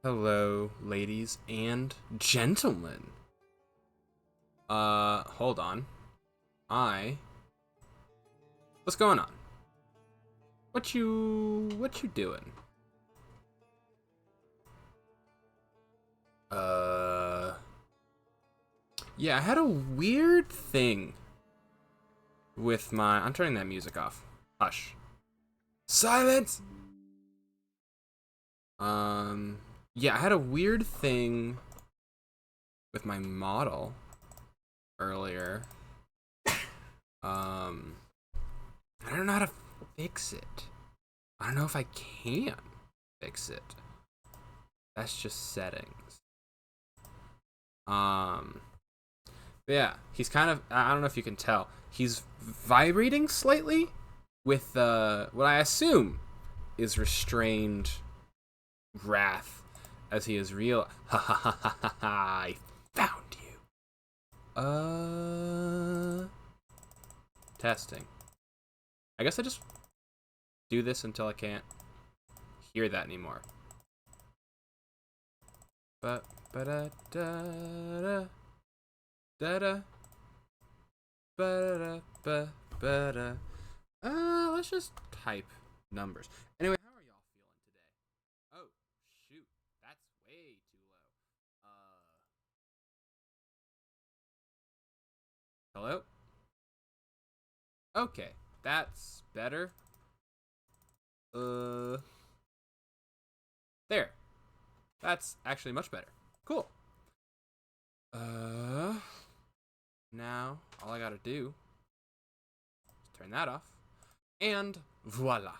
Hello, ladies and gentlemen. Hold on. What's going on? What you doing? Uh, yeah, I had a weird thing with I'm turning that music off. Hush. Silence! Um, yeah, I had a weird thing with my model earlier. Um, I don't know how to fix it. I don't know if I can fix it. That's just settings. Um, but yeah, he's kind of, I don't know if you can tell, he's vibrating slightly with what I assume is restrained wrath as he is real. Ha ha ha ha ha! I found you. Testing. I guess I just do this until I can't hear that anymore. But da da da da ba da ba da. Let's just type numbers. Anyway, how are y'all feeling today? Oh shoot, that's way too low. Hello? Okay, that's better. Uh, there. That's actually much better. Cool. Uh, Now all I gotta do is turn that off, and voila.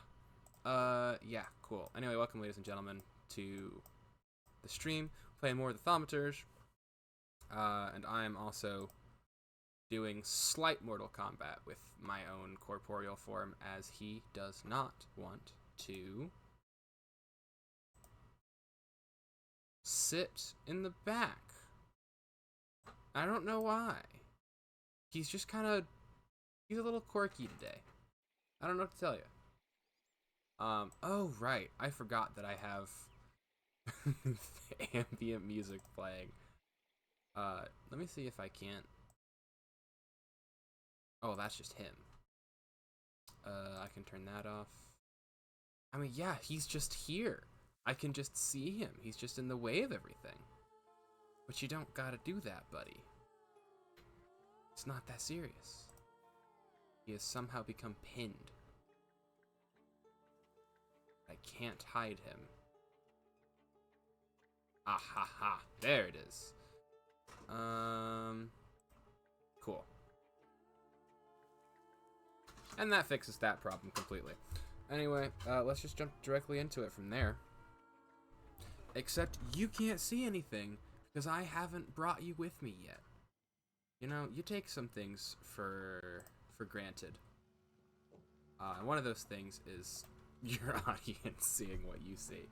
Yeah, cool. Anyway, welcome, ladies and gentlemen, to the stream. Playing more of the Thaumaturs, and I am also doing slight Mortal Kombat with my own corporeal form, as he does not want to sit in the back. I don't know why. He's just kind of, he's a little quirky today. I don't know what to tell you. Oh right, I forgot that I have ambient music playing. Let me see if I can't. Oh, that's just him. I can turn that off. I mean, yeah, he's just here. I can just see him. He's just in the way of everything. But you don't gotta do that, buddy. It's not that serious. He has somehow become pinned. I can't hide him. Ah ha ha. There it is. Cool. And that fixes that problem completely. Anyway, let's just jump directly into it from there. Except you can't see anything because I haven't brought you with me yet. You know, you take some things for granted. And one of those things is your audience seeing what you see.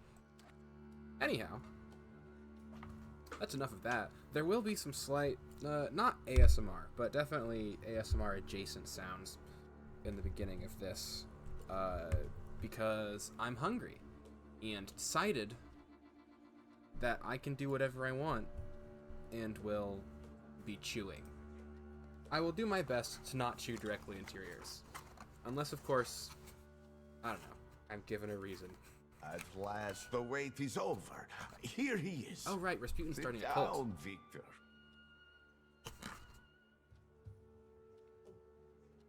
Anyhow, that's enough of that. There will be some slight, not ASMR, but definitely ASMR adjacent sounds in the beginning of this, because I'm hungry and decided that I can do whatever I want and will be chewing. I will do my best to not chew directly into your ears. Unless, of course, I don't know, I'm given a reason. At last, the wait is over. Here he is. Oh, right, Rasputin's Sit starting a cult. down, Victor.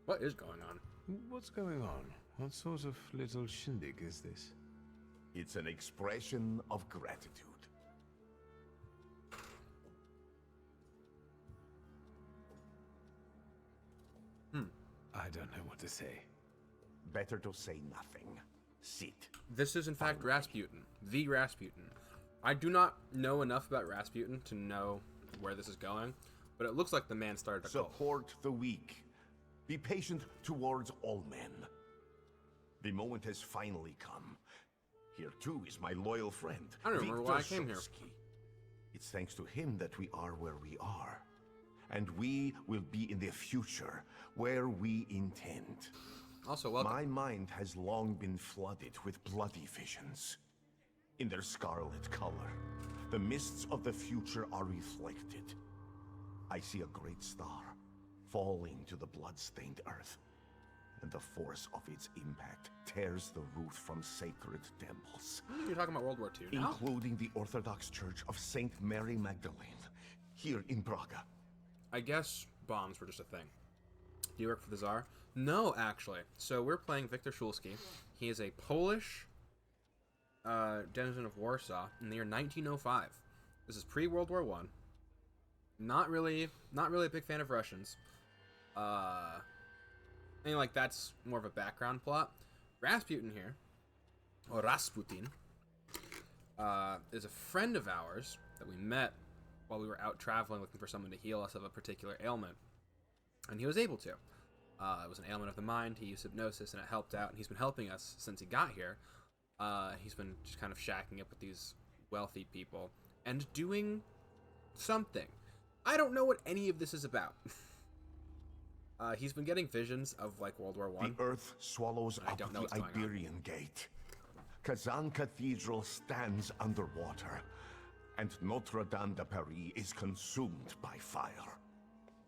What is going on? What's going on? What sort of little shindig is this? It's an expression of gratitude. I don't know what to say. Better to say nothing. Sit. This is, in fact, Rasputin. The Rasputin. I do not know enough about Rasputin to know where this is going, but it looks like the man started a cult. Support the weak. Be patient towards all men. The moment has finally come. Here, too, is my loyal friend, I don't remember Victor why I came here. Shulsky. It's thanks to him that we are where we are. And we will be in the future, where we intend. Also, welcome. My mind has long been flooded with bloody visions. In their scarlet color, the mists of the future are reflected. I see a great star falling to the blood-stained earth, and the force of its impact tears the roof from sacred temples, You're talking about World War II now? including the Orthodox Church of Saint Mary Magdalene, here in Braga. I guess bombs were just a thing. Do you work for the Tsar? No, actually. So we're playing Victor Szulski. He is a Polish denizen of Warsaw in the year 1905. This is pre-World War I. Not really a big fan of Russians. And like that's more of a background plot. Rasputin here, or Rasputin, is a friend of ours that we met while we were out traveling looking for someone to heal us of a particular ailment. And he was able to. It was an ailment of the mind. He used hypnosis and it helped out. And he's been helping us since he got here. He's been just kind of shacking up with these wealthy people and doing something. I don't know what any of this is about. He's been getting visions of like World War I. The earth swallows I up don't know the what's going on. Iberian Gate. Kazan Cathedral stands underwater, and Notre Dame de Paris is consumed by fire.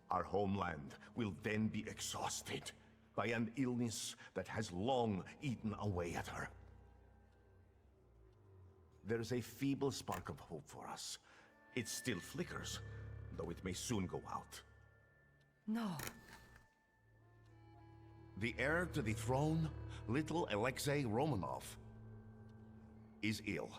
Our homeland will then be exhausted by an illness that has long eaten away at her. There's a feeble spark of hope for us. It still flickers, though it may soon go out. No. The heir to the throne, little Alexei Romanov, is ill.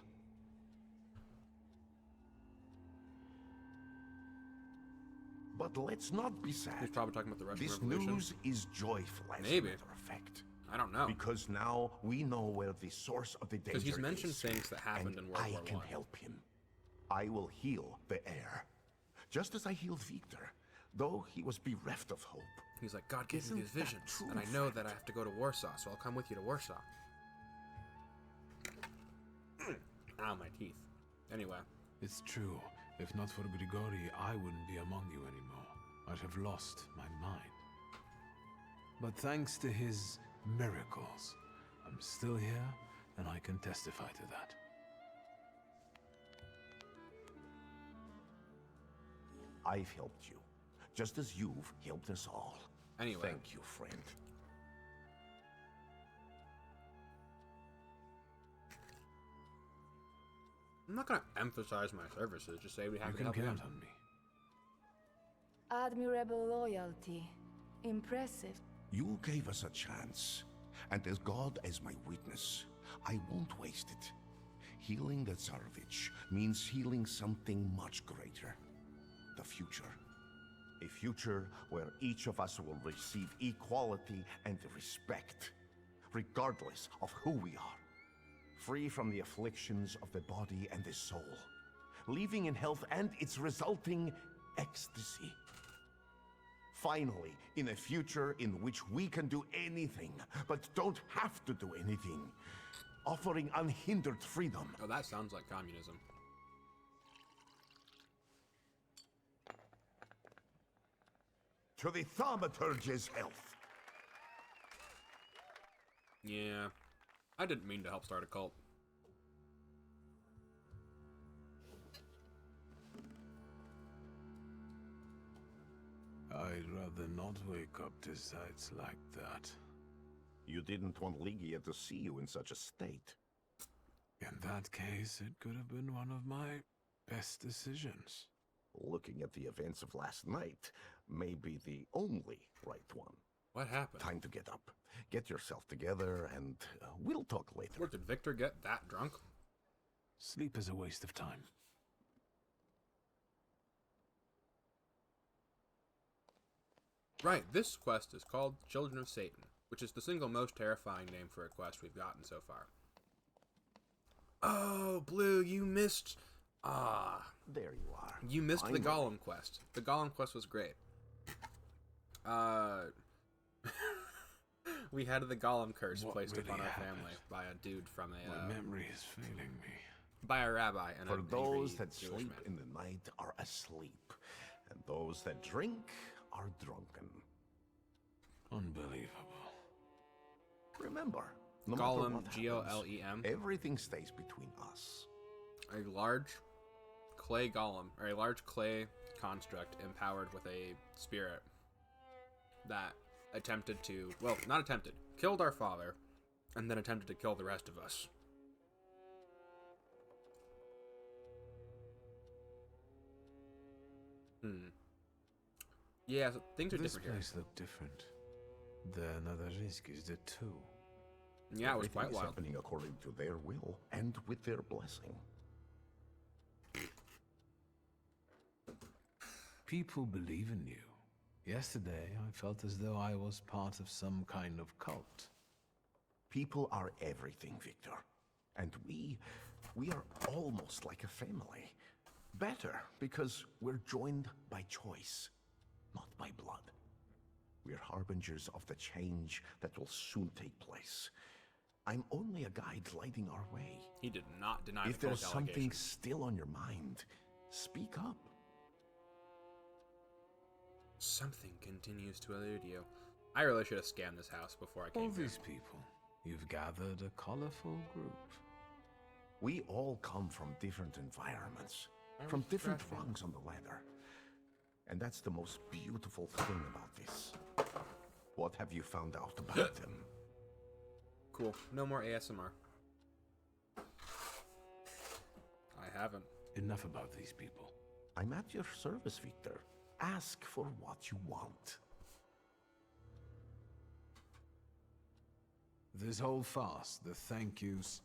But let's not be sad. He's probably talking about the Russian This Revolution. news is joyful, as Maybe. a matter of fact. I don't know. Because now we know where the source of the danger is. Because he's mentioned things that happened and in World War I can I. help him. I will heal the heir, just as I healed Victor, though he was bereft of hope. He's like, God gave me Isn't these that visions, true, and I know friend? that I have to go to Warsaw, so I'll come with you to Warsaw. Ow, my teeth. Anyway, It's true. If not for Grigori, I wouldn't be among you anymore. I'd have lost my mind. But thanks to his miracles, I'm still here, and I can testify to that. I've helped you, just as you've helped us all. Anyway. Thank you, friend. I'm not gonna emphasize my services. Just say we have You to can help you out. count on me. Admirable loyalty. Impressive. You gave us a chance, and as God as my witness, I won't waste it. Healing the Tsarevich means healing something much greater. The future. A future where each of us will receive equality and respect, regardless of who we are. Free from the afflictions of the body and the soul, living in health and its resulting ecstasy. Finally, in a future in which we can do anything, but don't have to do anything, offering unhindered freedom. Oh, that sounds like communism. To the thaumaturge's health. Yeah. I didn't mean to help start a cult. I'd rather not wake up to sights like that. You didn't want Ligia to see you in such a state. In that case, it could have been one of my best decisions. Looking at the events of last night may be the only right one. What happened? Time to get up. Get yourself together, and we'll talk later. Where did Victor get that drunk? Sleep is a waste of time. Right, this quest is called Children of Satan, which is the single most terrifying name for a quest we've gotten so far. Oh, Blue, you missed... There you are. You missed the Finally. Gollum quest. The Gollum quest was great. We had the Gollum curse What placed really upon our happened? family by a dude from My a... memory is failing me. by a rabbi and For an those angry that Jewish sleep man. in the night are asleep, and those that drink are drunken. Unbelievable. Remember, No matter Golem, what happens, G-O-L-E-M. everything stays between us. A large clay golem, or a large clay construct empowered with a spirit that attempted to, well, not attempted, killed our father, and then attempted to kill the rest of us. Yeah, so things are This different place looked different. The Nadarinskis did too. here. Yeah, it was Everything quite is wild. happening according to their will and with their blessing. People believe in you. Yesterday, I felt as though I was part of some kind of cult. People are everything, Victor. And we are almost like a family. Better, because we're joined by choice, not by blood. We're harbingers of the change that will soon take place. I'm only a guide lighting our way. He did not deny If the there's cult something allegation. still on your mind, speak up. Something continues to elude you. I really should have scanned this house before I All came here. these people, you've gathered a colorful group. We all come from different environments, from different refreshing. rungs on the ladder. And that's the most beautiful thing about this. What have you found out about them? Cool. No more ASMR. I haven't. Enough about these people. I'm at your service, Victor. Ask for what you want. This whole farce, the thank yous,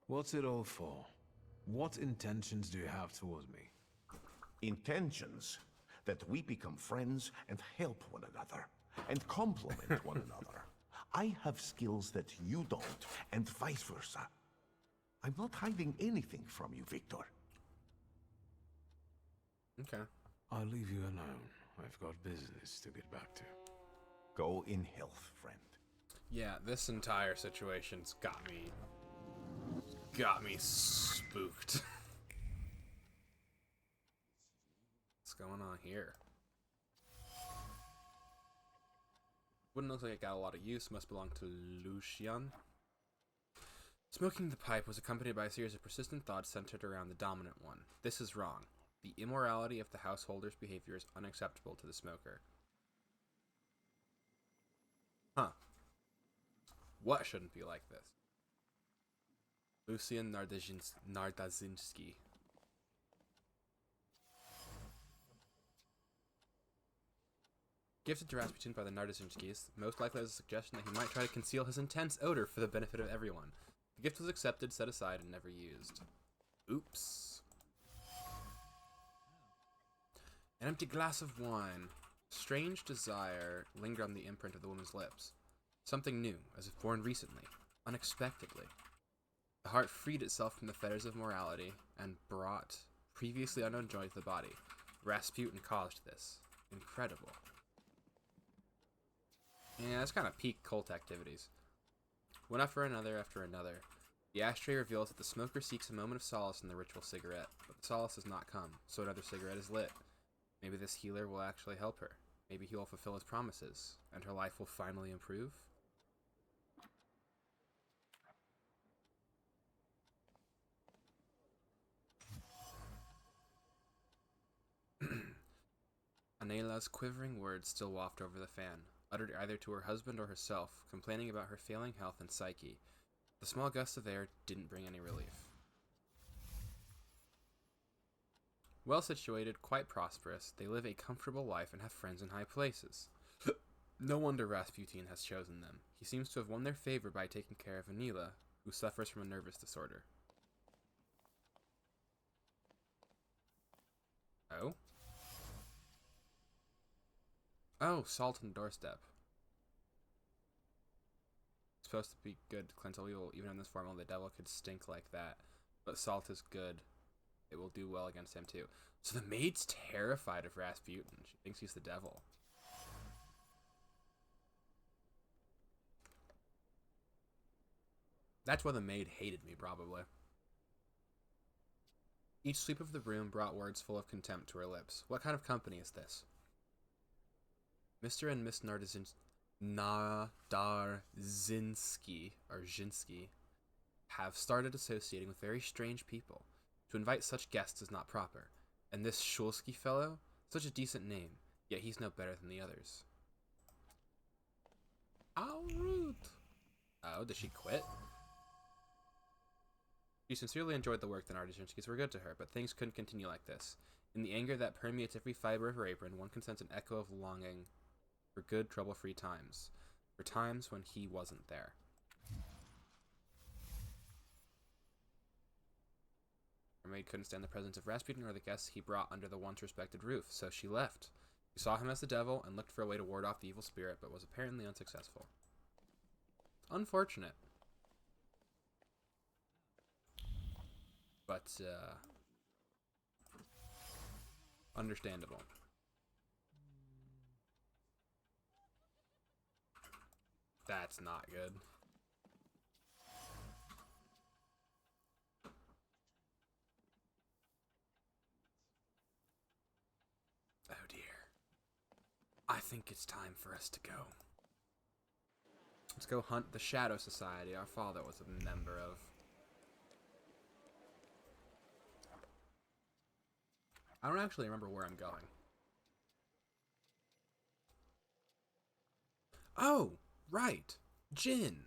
what's it all for? What intentions do you have towards me? Intentions that we become friends and help one another and complement one another. I have skills that you don't, and vice versa. I'm not hiding anything from you, Victor. Okay. I'll leave you alone. I've got business to get back to. Go in health, friend. Yeah, this entire situation's got me spooked. What's going on here? Wouldn't look like it got a lot of use. Must belong to Lucian. Smoking the pipe was accompanied by a series of persistent thoughts centered around the dominant one. This is wrong. The immorality of the householder's behavior is unacceptable to the smoker. Huh. What shouldn't be like this? Lucian Nardazinski. Gifted to Rasputin by the Nardazinskis, most likely as a suggestion that he might try to conceal his intense odor for the benefit of everyone. The gift was accepted, set aside, and never used. Oops. An empty glass of wine. Strange desire lingered on the imprint of the woman's lips. Something new, as if born recently, unexpectedly. The heart freed itself from the fetters of morality and brought previously unknown joy to the body. Rasputin caused this. Incredible. Yeah, that's kind of peak cult activities. One after another, the ashtray reveals that the smoker seeks a moment of solace in the ritual cigarette, but the solace has not come, so another cigarette is lit. Maybe this healer will actually help her. Maybe he will fulfill his promises, and her life will finally improve. Anela's quivering words still waft over the fan, uttered either to her husband or herself, complaining about her failing health and psyche. The small gusts of air didn't bring any relief. Well situated, quite prosperous, they live a comfortable life and have friends in high places. No wonder Rasputin has chosen them. He seems to have won their favor by taking care of Anela, who suffers from a nervous disorder. Oh? Oh, salt on the doorstep. It's supposed to be good to cleanse all evil. Even in this form, the devil could stink like that. But salt is good. It will do well against him too. So the maid's terrified of Rasputin. She thinks he's the devil. That's why the maid hated me, probably. Each sweep of the broom brought words full of contempt to her lips. What kind of company is this? Mr. and Miss Nadarzinski, or Zinsky, have started associating with very strange people. To invite such guests is not proper. And this Shulsky fellow, such a decent name, yet he's no better than the others. How rude! Oh, did she quit? She sincerely enjoyed the work that Nadarzinskis were good to her, but things couldn't continue like this. In the anger that permeates every fiber of her apron, one can sense an echo of longing for good, trouble-free times. For times when he wasn't there. Her maid couldn't stand the presence of Rasputin or the guests he brought under the once respected roof, so she left. She saw him as the devil and looked for a way to ward off the evil spirit, but was apparently unsuccessful. Unfortunate. But, understandable. That's not good. Oh dear. I think it's time for us to go. Let's go hunt the Shadow Society our father was a member of. I don't actually remember where I'm going. Oh, right. Jinn.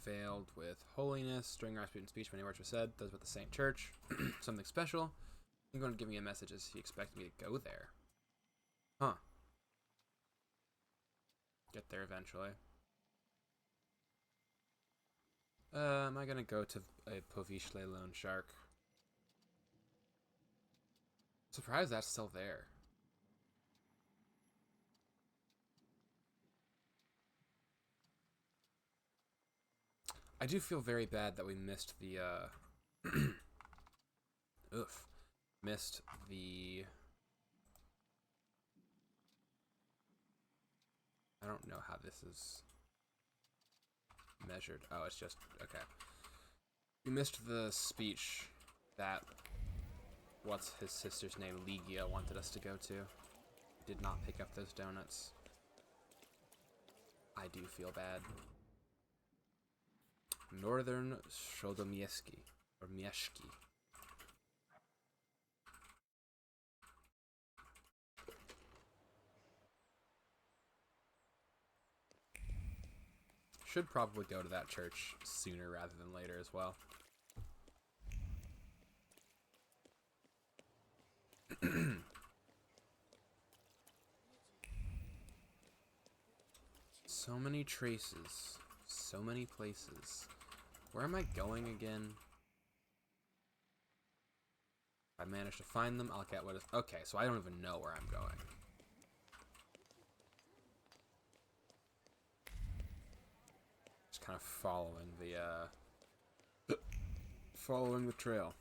Veiled with holiness. During Rasputin's speech, many words were said. Those about the Saint Church. Something special. He's going to give me a message as he expects me to go there. Huh. Get there eventually. Am I gonna go to a Povishle Lone Shark? Surprised that's still there. I do feel very bad that we missed the, oof. Missed the... I don't know how this is measured. Oh, it's just... okay. We missed the speech that... what's his sister's name? Ligia wanted us to go to. We did not pick up those donuts. I do feel bad. Northern Shodomieski, or Mieszki. Should probably go to that church sooner rather than later as well. So many traces, so many places. Where am I going again? If I manage to find them, I'll get what is... okay, so I don't even know where I'm going. Just kind of following the, following the trail.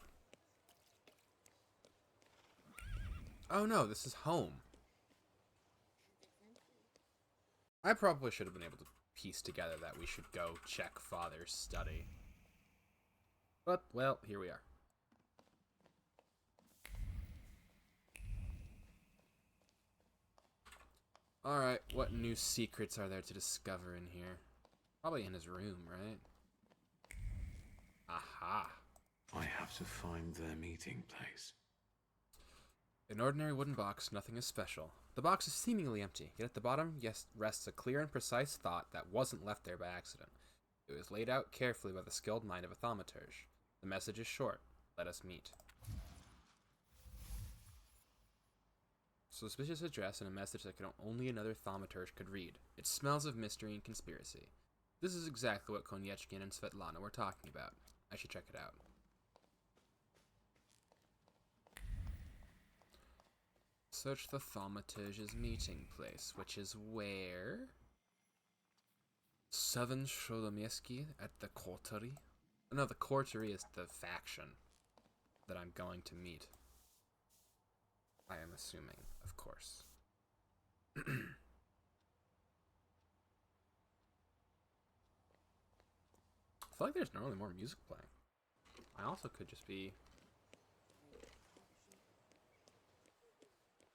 Oh no, this is home. I probably should have been able to piece together that we should go check Father's study. But, well, here we are. Alright, what new secrets are there to discover in here? Probably in his room, right? Aha. I have to find their meeting place. An ordinary wooden box, nothing is special. The box is seemingly empty, yet at the bottom, yes, rests a clear and precise thought that wasn't left there by accident. It was laid out carefully by the skilled mind of a thaumaturge. The message is short. Let us meet. Suspicious address and a message that only another thaumaturge could read. It smells of mystery and conspiracy. This is exactly what Konyechkin and Svetlana were talking about. I should check it out. Search the thaumaturge's meeting place, which is where? 7 Shodomieski at the Coterie? No, the Coterie is the faction that I'm going to meet. I am assuming, of course. I feel like there's normally more music playing. I also could just be...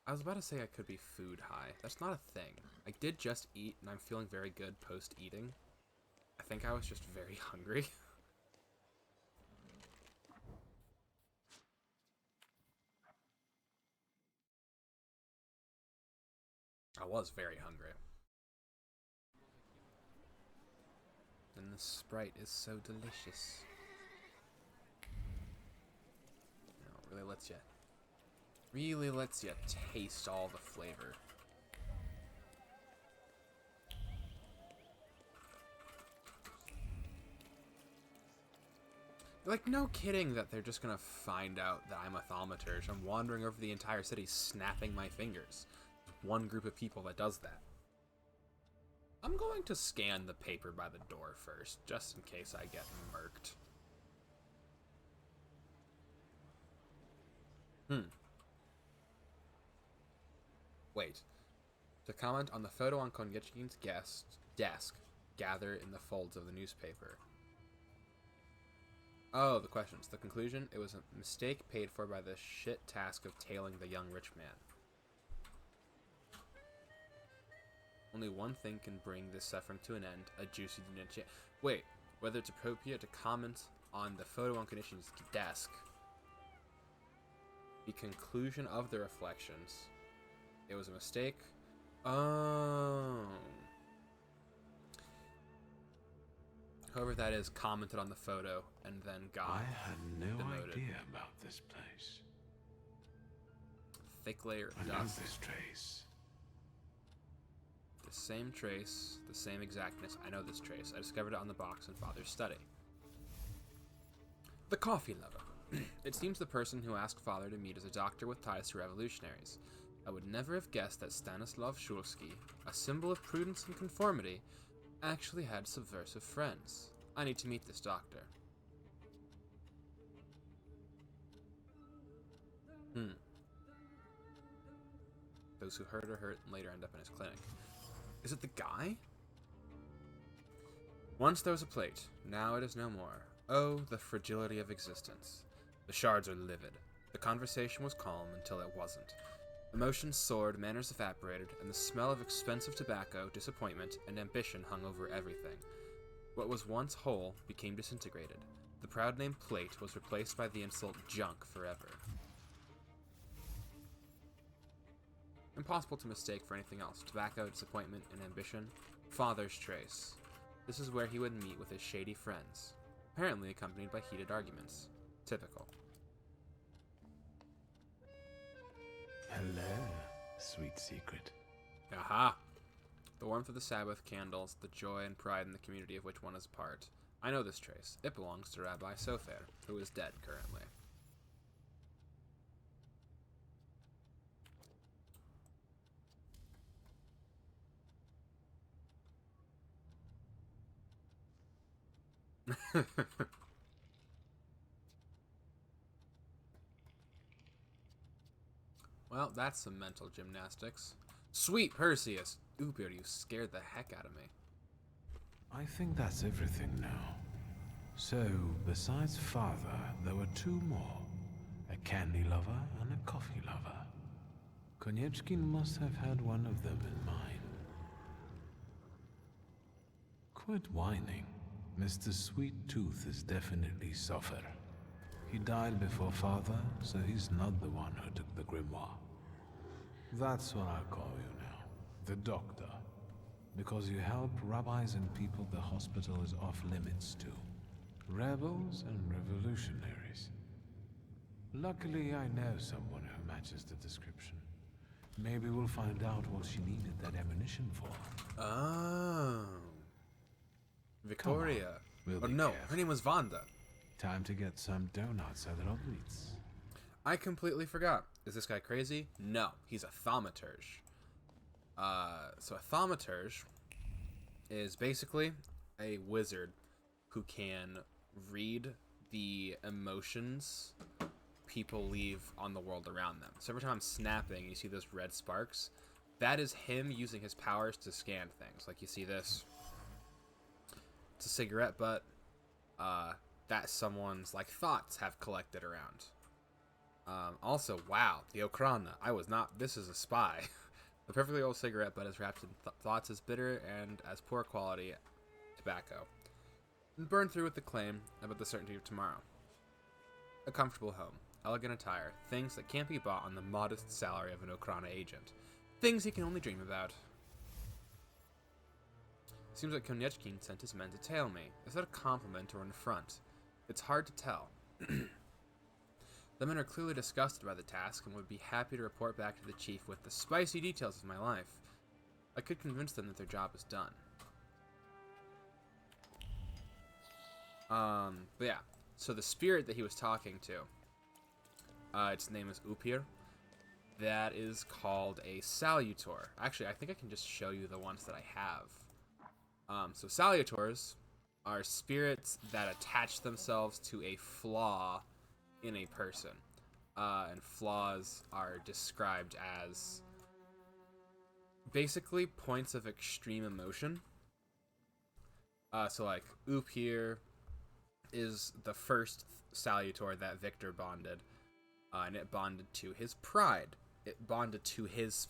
I was about to say I could be food high. That's not a thing. I did just eat, and I'm feeling very good post-eating. I think I was just very hungry. I was very hungry. And the Sprite is so delicious. No, it really lets you taste all the flavor. Like, no kidding that they're just gonna find out that I'm a thaumaturge. I'm wandering over the entire city snapping my fingers. One group of people that does that. I'm going to scan the paper by the door first, just in case I get murked. Wait. To comment on the photo on Konyechkin's desk, gather in the folds of the newspaper. Oh, the questions. The conclusion, it was a mistake paid for by the shit task of tailing the young rich man. Only one thing can bring this suffering to an end, a juicy denunciation. Wait, whether it's appropriate to comment on the photo on Konyechkin's desk. The conclusion of the reflections. It was a mistake. Oh. Whoever that is commented on the photo and then got I had no demoted. idea about this place. Thick layer I of know dust. this trace. The same trace, the same exactness. I know this trace. I discovered it on the box in Father's study. The coffee lover. It seems the person who asked Father to meet is a doctor with ties to revolutionaries. I would never have guessed that Stanislav Shulsky, a symbol of prudence and conformity, actually had subversive friends. I need to meet this doctor. Those who hurt are hurt and later end up in his clinic. Is it the guy? Once there was a plate, now it is no more. Oh, the fragility of existence. The shards are livid. The conversation was calm until it wasn't. Emotions soared, manners evaporated, and the smell of expensive tobacco, disappointment, and ambition hung over everything. What was once whole became disintegrated. The proud name plate was replaced by the insult junk forever. Impossible to mistake for anything else. Tobacco, disappointment, and ambition. Father's trace. This is where he would meet with his shady friends, apparently accompanied by heated arguments. Typical. Hello, sweet secret. Aha! The warmth of the Sabbath candles, the joy and pride in the community of which one is part. I know this trace. It belongs to Rabbi Sofer, who is dead currently. Well, that's some mental gymnastics. Sweet Perseus! Uber, you scared the heck out of me. I think that's everything now. So, besides Father, there were two more. A candy lover and a coffee lover. Konyechkin must have had one of them in mind. Quit whining. Mr. Sweet Tooth is definitely Sofer. He died before Father, so he's not the one who took the grimoire. That's what I call you now. The Doctor. Because you help rabbis and people the hospital is off limits to. Rebels and revolutionaries. Luckily, I know someone who matches the description. Maybe we'll find out what she needed that ammunition for. Oh. Victoria. We'll Oh be no, careful. her name was Vanda. Time to get some donuts at Roblitz. I completely forgot. Is this guy crazy? No, he's a thaumaturge. So a thaumaturge is basically a wizard who can read the emotions people leave on the world around them. So every time I'm snapping, you see those red sparks. That is him using his powers to scan things. Like you see this. It's a cigarette butt. that someone's like thoughts have collected around. Also, wow, the Okrana. I was not. This is a spy. A perfectly old cigarette butt is wrapped in thoughts as bitter and as poor quality tobacco, and burned through with the claim about the certainty of tomorrow. A comfortable home, elegant attire, things that can't be bought on the modest salary of an Okrana agent. Things he can only dream about. Seems like Konyechkin sent his men to tail me. Is that a compliment or an affront? It's hard to tell. The men are clearly disgusted by the task and would be happy to report back to the chief with the spicy details of my life. I could convince them that their job is done. But yeah. So the spirit that he was talking to, its name is Upir. That is called a Salutor. Actually, I think I can just show you the ones that I have. So Salutors are spirits that attach themselves to a flaw in a person. And flaws are described as basically points of extreme emotion. So like Upir is the first Salutor that Victor bonded. And it bonded to his pride. It bonded to his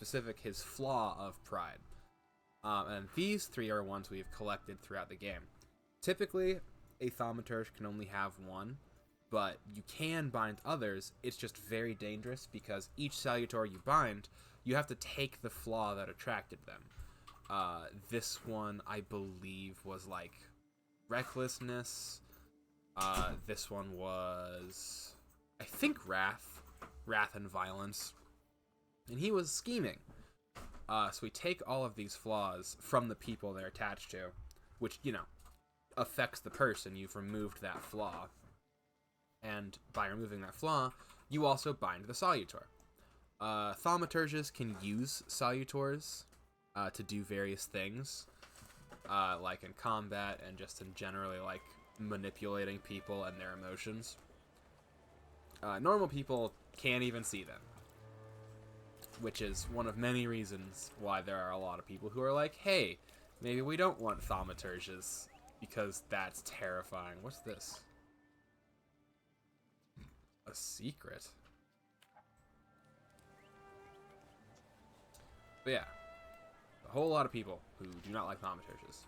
flaw of pride. And these three are ones we've collected throughout the game. Typically, a Thaumaturge can only have one, but you can bind others. It's just very dangerous because each Salutor you bind, you have to take the flaw that attracted them. This one, I believe, was like recklessness. This one was, I think, wrath and violence. And he was scheming. So we take all of these flaws from the people they're attached to, which, you know, affects the person. You've removed that flaw. And by removing that flaw, you also bind the Salutor. Thaumaturges can use Salutors to do various things, like in combat and just in generally like manipulating people and their emotions. Normal people can't even see them, which is one of many reasons why there are a lot of people who are like, hey, maybe we don't want Thaumaturges, because that's terrifying. What's this? A secret? But yeah, a whole lot of people who do not like Thaumaturges.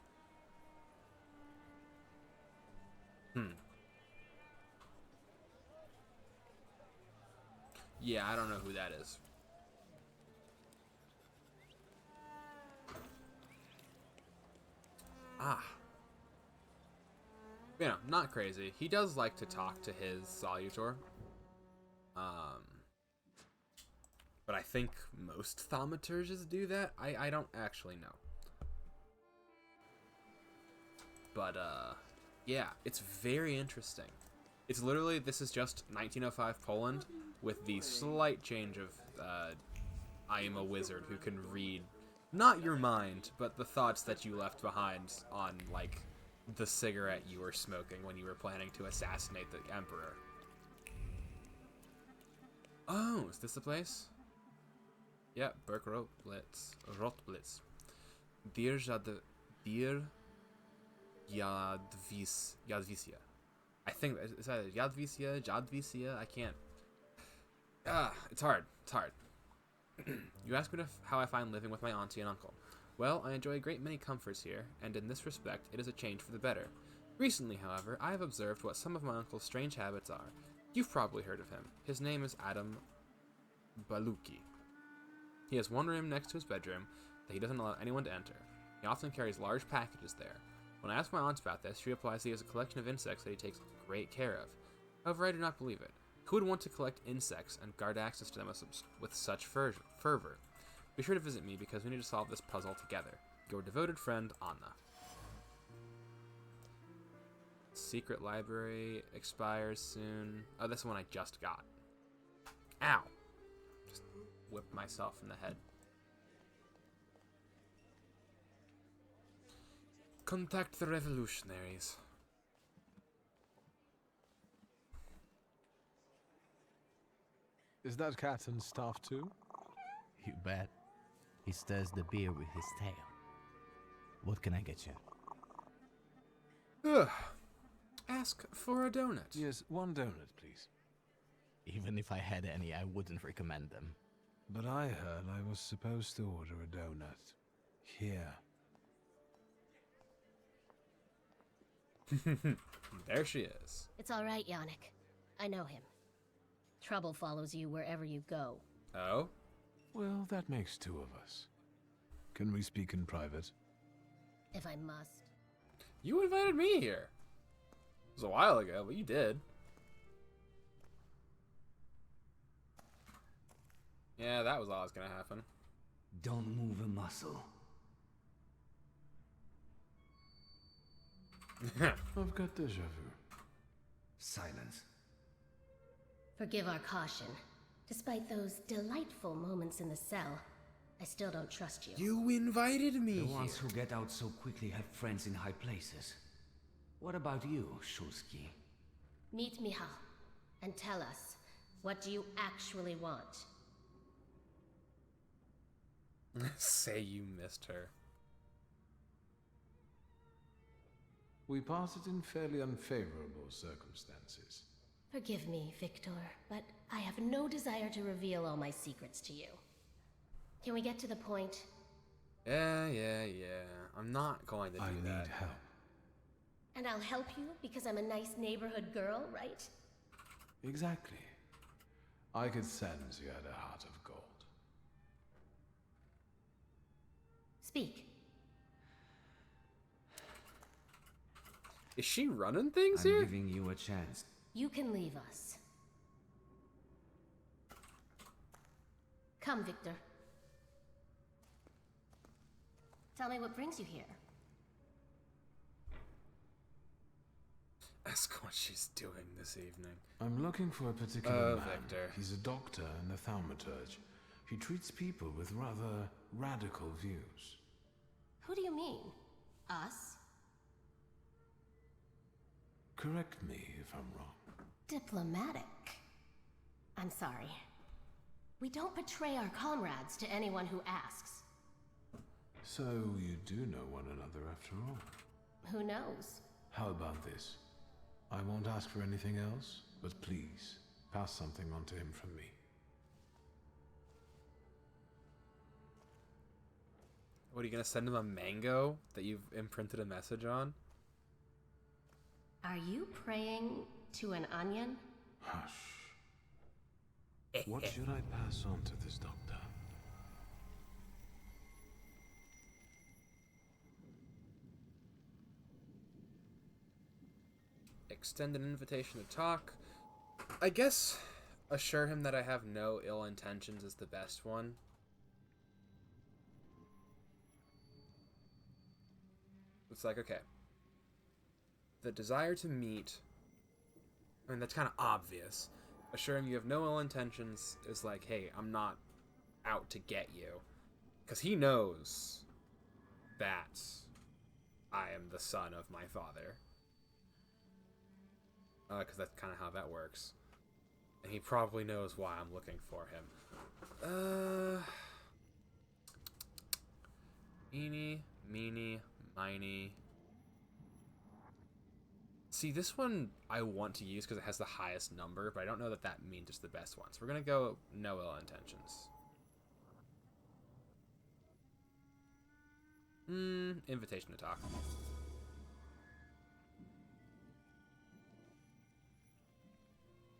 Yeah, I don't know who that is. You know, not crazy. He does like to talk to his Salutor. But I think most Thaumaturges do that. I don't actually know. But, yeah, it's very interesting. It's literally, this is just 1905 Poland with the slight change of, I am a wizard who can read, not your mind, but the thoughts that you left behind on, like, the cigarette you were smoking when you were planning to assassinate the Emperor. Oh, is this the place? Yeah, Berk Rotblitz. Dir Yadvisia. I think, is that Jadvisia? I can't. It's hard. You asked me how I find living with my auntie and uncle. Well, I enjoy a great many comforts here, and in this respect, it is a change for the better. Recently, however, I have observed what some of my uncle's strange habits are. You've probably heard of him. His name is Adam Baluki. He has one room next to his bedroom that he doesn't allow anyone to enter. He often carries large packages there. When I ask my aunt about this, she replies he has a collection of insects that he takes great care of. However, I do not believe it. Who would want to collect insects and guard access to them with such fervor? Be sure to visit me because we need to solve this puzzle together. Your devoted friend, Anna. Secret library expires soon. Oh, that's the one I just got. Ow! Just whipped myself in the head. Contact the revolutionaries. Is that Captain's staff too? You bet. He stirs the beer with his tail. What can I get you? Ask for a donut. Yes, one donut, please. Even if I had any, I wouldn't recommend them. But I heard I was supposed to order a donut. Here. There she is. It's all right, Yannick. I know him. Trouble follows you wherever you go. Oh? Well, that makes two of us. Can we speak in private? If I must. You invited me here. It was a while ago, but you did. Yeah, that was always gonna happen. Don't move a muscle. I've got deja vu. Silence. Forgive our caution. Despite those delightful moments in the cell, I still don't trust you. You invited me The here. ones who get out so quickly have friends in high places. What about you, Shulsky? Meet Michal, and tell us, what do you actually want? Say you missed her. We parted in fairly unfavorable circumstances. Forgive me, Victor, but I have no desire to reveal all my secrets to you. Can we get to the point? Yeah. I'm not going to do I that. need help. And I'll help you because I'm a nice neighborhood girl, right? Exactly. I could sense you had a heart of gold. Speak. Is she running things I'm here? giving you a chance. You can leave us. Come, Victor. Tell me what brings you here. Ask what she's doing this evening. I'm looking for a particular man. Victor. He's a doctor and a thaumaturge. He treats people with rather radical views. Who do you mean? Us? Correct me if I'm wrong. Diplomatic. I'm sorry. We don't betray our comrades to anyone who asks. So you do know one another after all. Who knows? How about this? I won't ask for anything else, but please, pass something on to him from me. What, are you gonna send him a mango that you've imprinted a message on? Are you praying to an onion? Hush. What should I pass on to this doctor? Extend an invitation to talk. I guess assure him that I have no ill intentions is the best one. It's like, okay. The desire to meet, I mean, that's kind of obvious. Assure him you have no ill intentions is like, hey, I'm not out to get you. Because he knows that I am the son of my father. Because that's kind of how that works. And he probably knows why I'm looking for him. Eeny, meeny, miny. See, this one I want to use because it has the highest number, but I don't know that that means it's the best one. So we're going to go no ill intentions. Invitation to talk.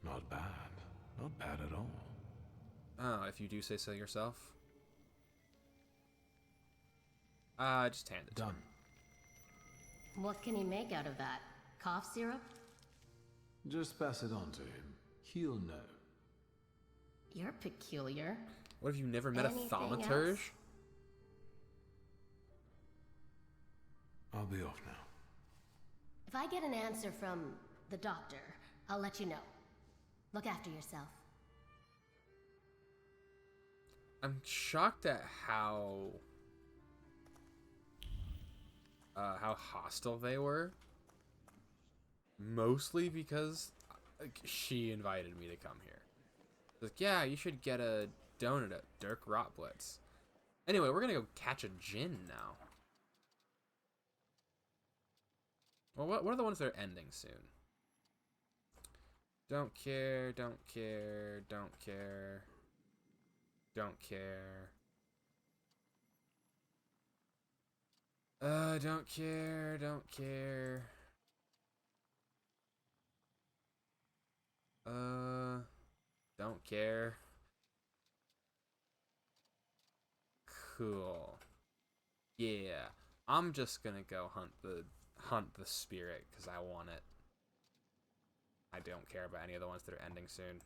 Not bad. Not bad at all. Oh, if you do say so yourself. Just hand it to Done. him. What can he make out of that? Cough syrup? Just pass it on to him. He'll know. You're peculiar. What, have you never met Anything a thaumaturge? else? I'll be off now. If I get an answer from the doctor, I'll let you know. Look after yourself. I'm shocked at how hostile they were. Mostly because she invited me to come here. Like, yeah, you should get a donut at Dirk Rotblitz. Anyway, we're gonna go catch a gin now. Well, what are the ones that are ending soon? Don't care, don't care, don't care. Don't care. Don't care, don't care. Don't care. Cool. Yeah, I'm just gonna go hunt the spirit because I want it. I don't care about any of the ones that are ending soon.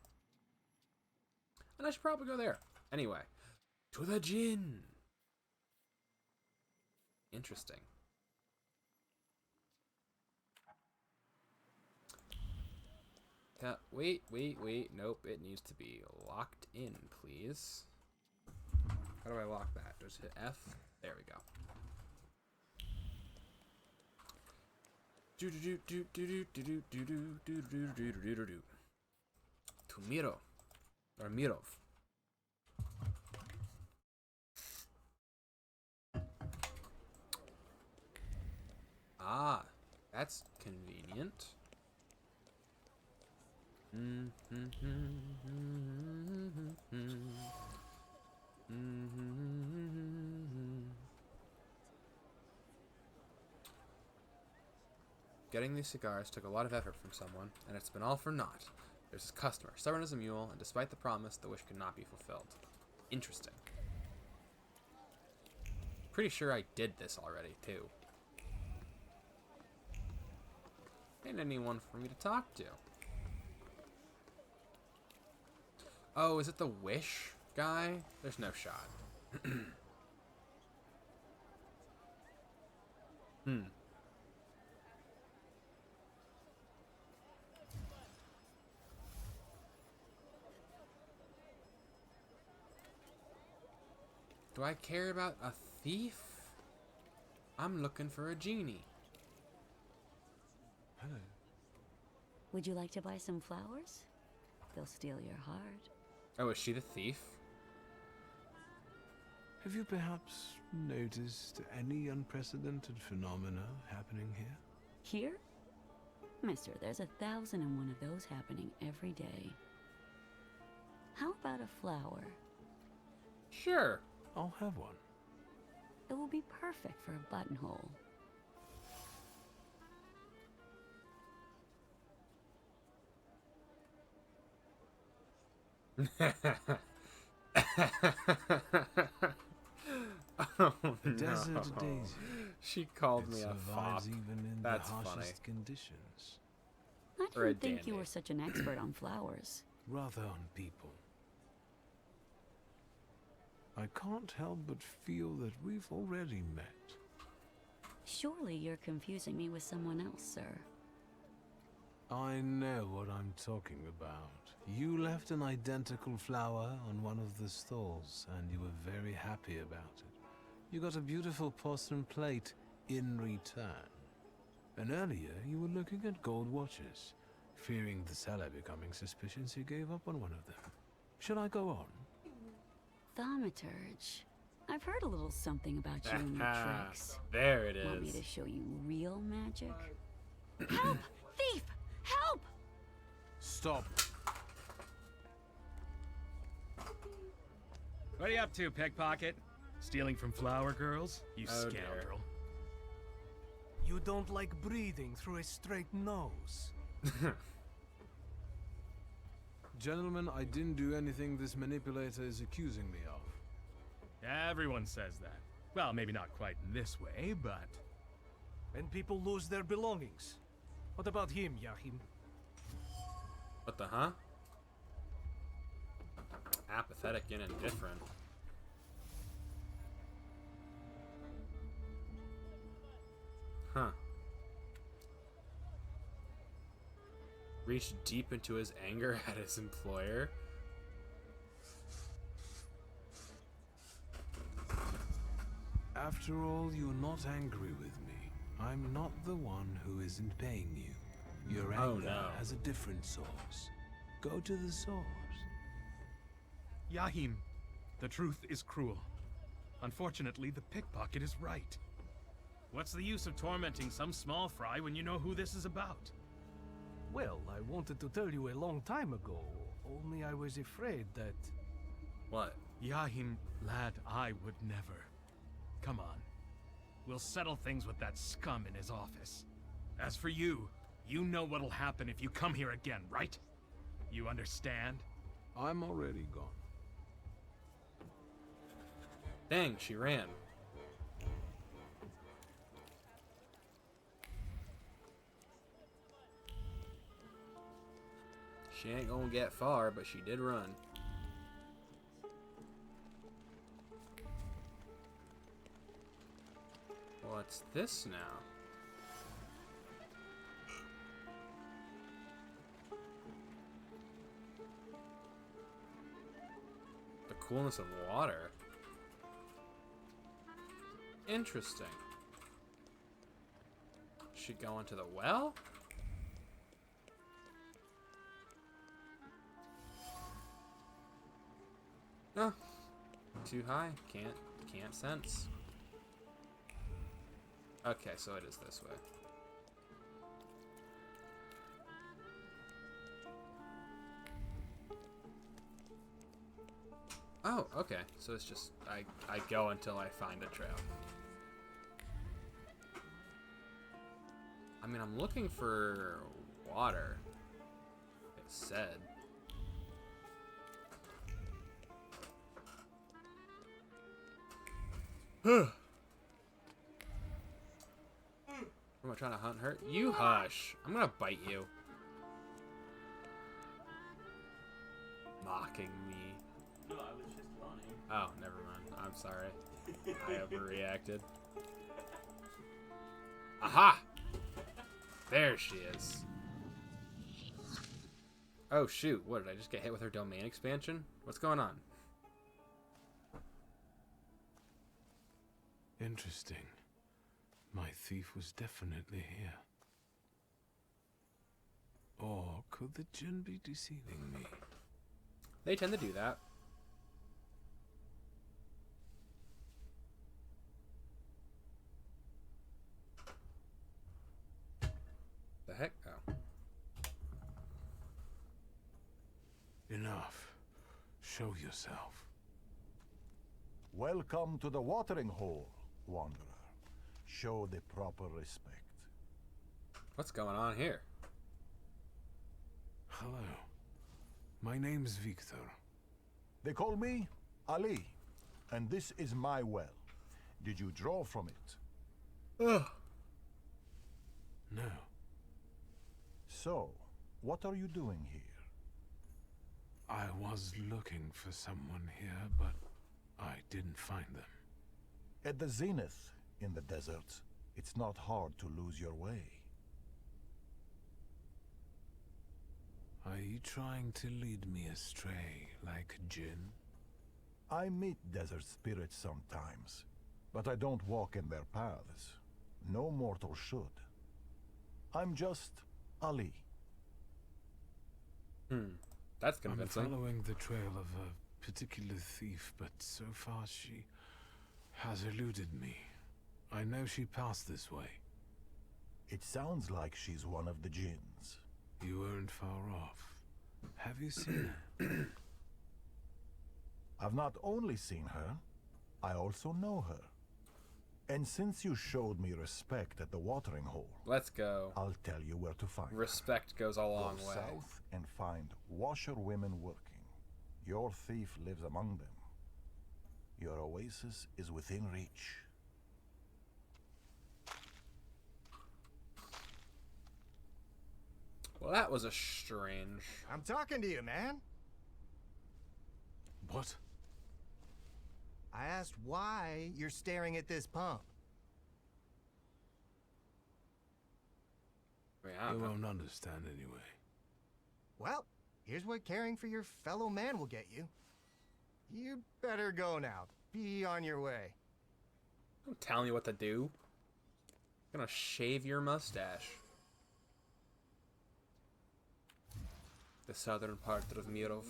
And I should probably go there. Anyway, to the Jinn. Interesting. Wait. Nope, it needs to be locked in, please. How do I lock that? Just hit F. There we go. To Miro. Or Mirov. Ah, that's convenient. Getting these cigars took a lot of effort from someone, and it's been all for naught. There's his customer, stubborn as a mule, and despite the promise, the wish could not be fulfilled. Interesting. Pretty sure I did this already, too. Ain't anyone for me to talk to. Oh, is it the wish guy? There's no shot. Do I care about a thief? I'm looking for a genie. Hello. Would you like to buy some flowers? They'll steal your heart. Oh, is she the thief? Have you perhaps noticed any unprecedented phenomena happening here? Here? Mister, there's 1,001 of those happening every day. How about a flower? Sure. I'll have one. It will be perfect for a buttonhole. Oh, A desert daisy. She called It me a fop. survives even in That's the harshest funny. conditions. I Or a didn't think you dandy. were such an expert on flowers. Rather on people. I can't help but feel that we've already met. Surely you're confusing me with someone else, sir. I know what I'm talking about. You left an identical flower on one of the stalls, and you were very happy about it. You got a beautiful porcelain plate in return. And earlier, you were looking at gold watches. Fearing the seller becoming suspicious, you gave up on one of them. Shall I go on? Thaumaturge. I've heard a little something about you and your tricks. There it Want me to is. show you real magic? Help! Thief! Help! Stop. What are you up to, pickpocket? Stealing from flower girls? You Oh, dear. scoundrel. You don't like breathing through a straight nose. Gentlemen, I didn't do anything this manipulator is accusing me of. Everyone says that. Well, maybe not quite in this way, but... When people lose their belongings. What about him, Yahim? What the huh? Apathetic and indifferent. Huh. Reached deep into his anger at his employer. After all, you're not angry with me. I'm not the one who isn't paying you. Your Oh, anger no. has a different source. Go to the source. Yahim, the truth is cruel. Unfortunately, the pickpocket is right. What's the use of tormenting some small fry when you know who this is about? Well, I wanted to tell you a long time ago, only I was afraid that... What? Yahim, lad, I would never. Come on. We'll settle things with that scum in his office. As for you, you know what'll happen if you come here again, right? You understand? I'm already gone. Dang, she ran. She ain't gonna get far, but she did run. What's this now? The coolness of water. Interesting. She go into the well? No. Too high. Can't sense. Okay, so it is this way. Oh, okay. So it's just I go until I find a trail. I mean, I'm looking for water. It said. Am I trying to hunt her? You hush. I'm gonna bite you. Mocking me. No, I was just running. Oh, never mind. I'm sorry. I overreacted. Aha! There she is. Oh shoot, what, did I just get hit with her domain expansion? What's going on? Interesting. My thief was definitely here. Or could the djinn be deceiving me? They tend to do that. The heck? Oh. Enough. Show yourself. Welcome to the watering hole, Wanderer. Show the proper respect. What's going on here? Hello. My name's Victor. They call me Ali, and this is my well. Did you draw from it? Ugh. No. So, what are you doing here? I was looking for someone here, but I didn't find them. At the zenith in the desert, it's not hard to lose your way. Are you trying to lead me astray like a djinn? I meet desert spirits sometimes, but I don't walk in their paths. No mortal should. I'm just Ali. That's convincing. I'm following the trail of a particular thief, but so far she has eluded me. I know she passed this way. It sounds like she's one of the djinns. You weren't far off. Have you seen her? I've not only seen her, I also know her. And since you showed me respect at the watering hole, let's go. I'll tell you where to find her. Respect goes a long Go way. south and find washerwomen working. Your thief lives among them. Your oasis is within reach. Well, that was a strange... I'm talking to you, man. What? I asked why you're staring at this pump. You won't understand anyway. Well, here's what caring for your fellow man will get you. You better go now. Be on your way. I'm telling you what to do. I'm gonna shave your mustache. The southern part of Mirov.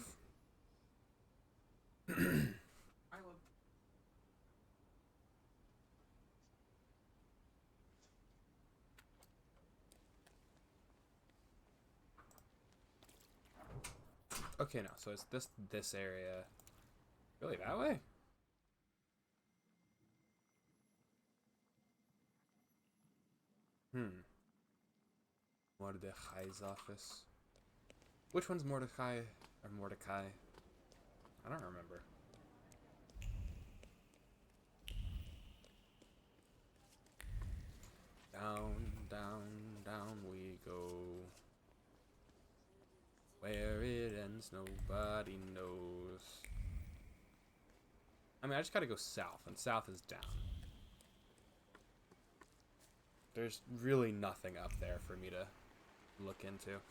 Okay, no. So it's this area. Really, that way? Mordecai's office. Which one's Mordecai or Mordecai? I don't remember. Down, down, down we go. Where it ends, nobody knows. I mean, I just gotta go south, and south is down. There's really nothing up there for me to look into.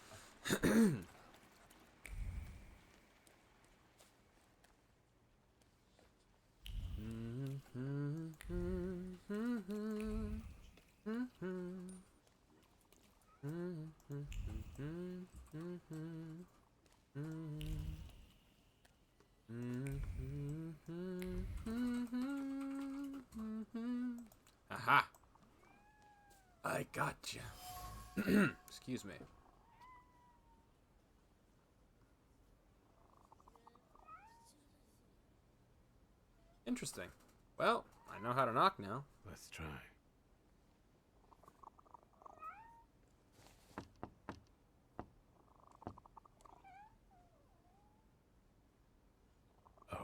Aha! I gotcha. Excuse me. Interesting. Well, I know how to knock now. Let's try.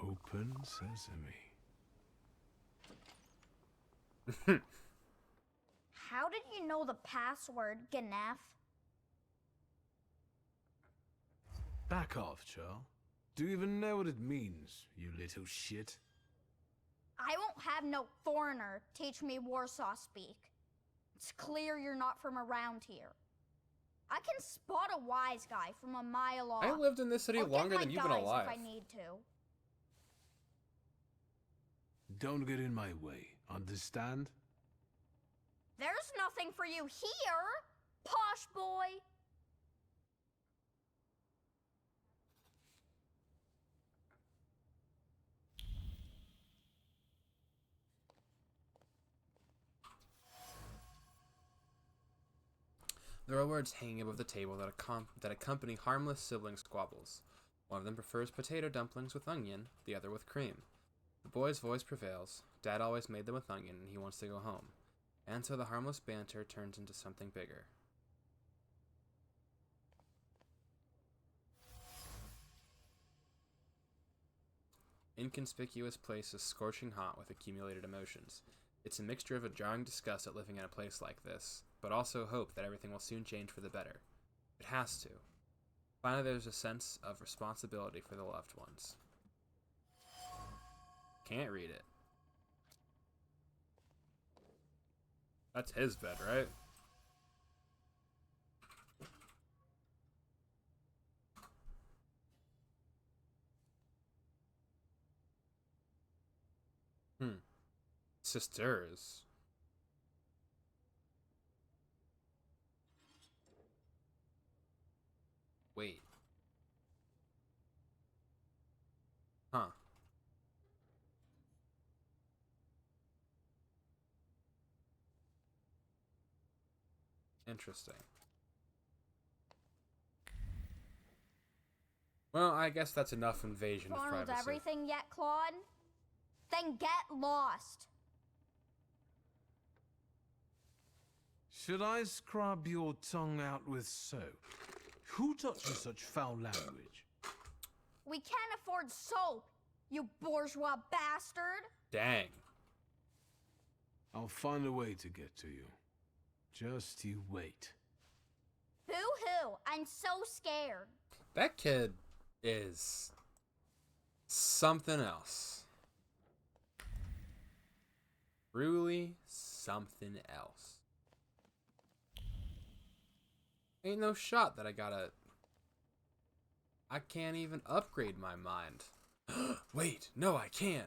Open sesame. How did you know the password, Ganef? Back off, Charles. Do you even know what it means, you little shit? I won't have no foreigner teach me Warsaw speak. It's clear you're not from around here. I can spot a wise guy from a mile off. I lived in this city I'll get longer my than you've been guys alive. if I need to. Don't get in my way, understand? There's nothing for you here, posh boy. There are words hanging above the table that accompany harmless sibling squabbles. One of them prefers potato dumplings with onion, the other with cream. The boy's voice prevails. Dad always made them with onion, and he wants to go home. And so the harmless banter turns into something bigger. Inconspicuous place is scorching hot with accumulated emotions. It's a mixture of a jarring disgust at living in a place like this, but also hope that everything will soon change for the better. It has to. Finally, there's a sense of responsibility for the loved ones. Can't read it. That's his bed, right? Sisters. Wait. Huh. Interesting. Well, I guess that's enough invasion of Ronald, privacy. everything yet, Claude? Then get lost. Should I scrub your tongue out with soap? Who taught you such foul language? We can't afford soap, you bourgeois bastard. Dang. I'll find a way to get to you. Just you wait. Boo-hoo, I'm so scared. That kid is something else. Truly something else. Ain't no shot that I can't even upgrade my mind. Wait, no, I can.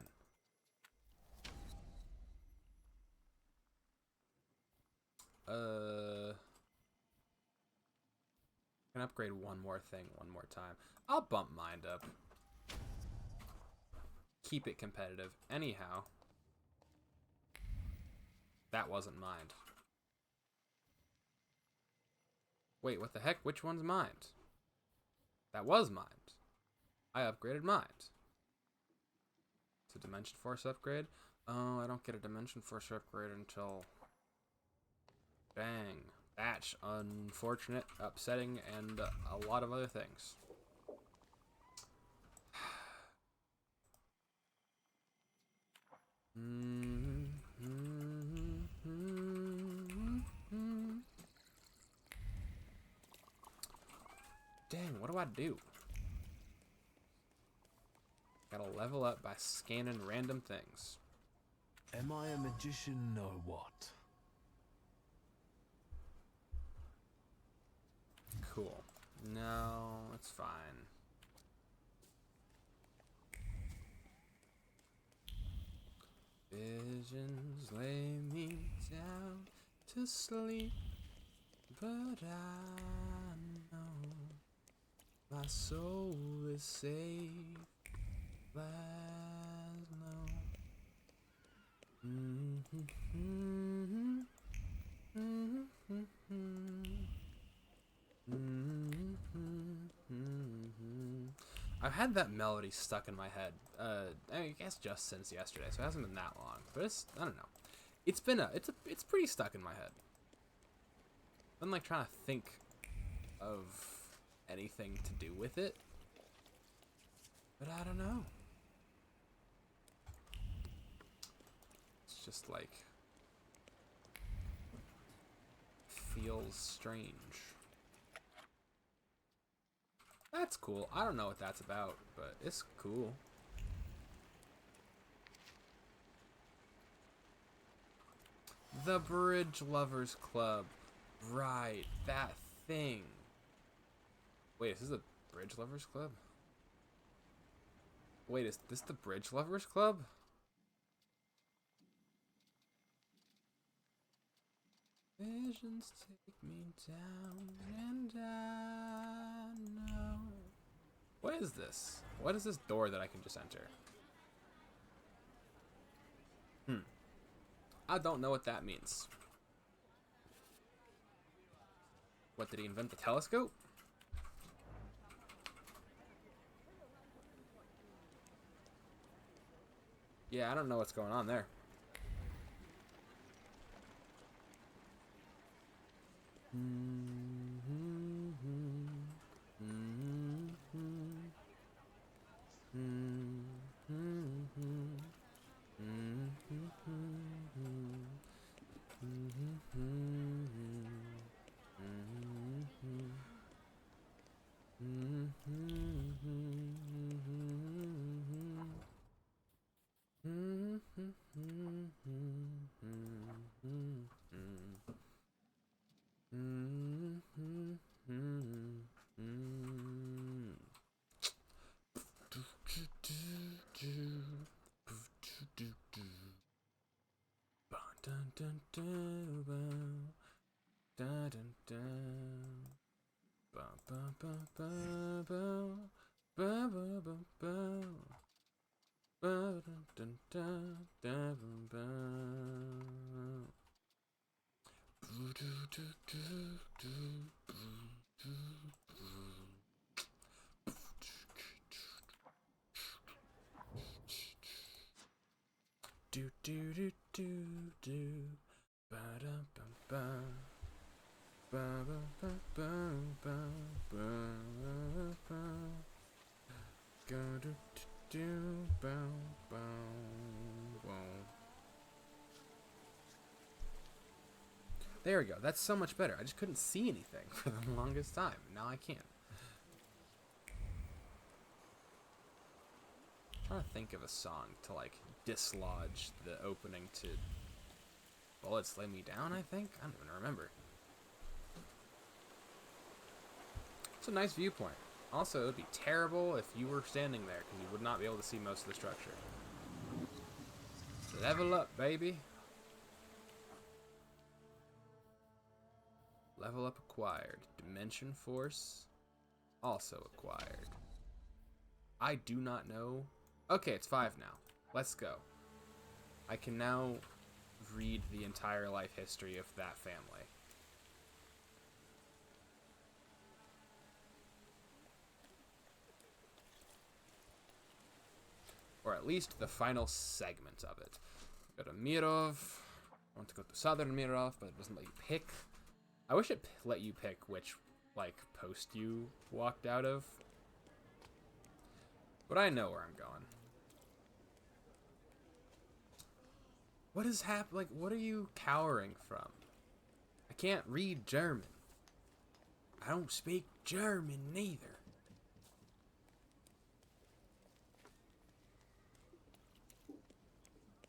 Can upgrade one more thing one more time. I'll bump mind up. Keep it competitive. Anyhow. That wasn't mind. Wait, what the heck? Which one's mind? That was mind. I upgraded mine. It's a Dimension Force upgrade. Oh, I don't get a Dimension Force upgrade until... Dang. That's unfortunate, upsetting, and a lot of other things. Dang, what do I do? Gotta level up by scanning random things. Am I a magician or what? Cool. No, it's fine. Visions lay me down to sleep, but I know my soul is safe. Last no. I've had that melody stuck in my head, I guess just since yesterday, so it hasn't been that long. But it's, I don't know. It's pretty stuck in my head. I'm like trying to think of anything to do with it, but I don't know. It's just like feels strange. That's cool. I don't know what that's about, but it's cool. The Bridge Lovers Club. Right, that thing. Wait, is this the Bridge Lovers Club? Wait, is this the Bridge Lovers Club? Visions take me down and I know. What is this? What is this door that I can just enter? I don't know what that means. What, did he invent the telescope? Yeah, I don't know what's going on there. Do do do do do ba da ba ba ba ba ba ba ba ba ba go do do do bow bow bow. There we go. That's so much better. I just couldn't see anything for the longest time. Now I can. I'm trying to think of a song to like dislodge the opening to Bullets Lay Me Down, I think? I don't even remember. It's a nice viewpoint. Also, it would be terrible if you were standing there because you would not be able to see most of the structure. Level up, baby. Level up acquired. Dimension Force also acquired. I do not know. Okay, it's 5 now. Let's go. I can now read the entire life history of that family. Or at least the final segment of it. Go to Mirov. I want to go to Southern Mirov, but it doesn't let you pick. I wish it let you pick which, like, post you walked out of. But I know where I'm going. What is like, what are you cowering from? I can't read German. I don't speak German neither.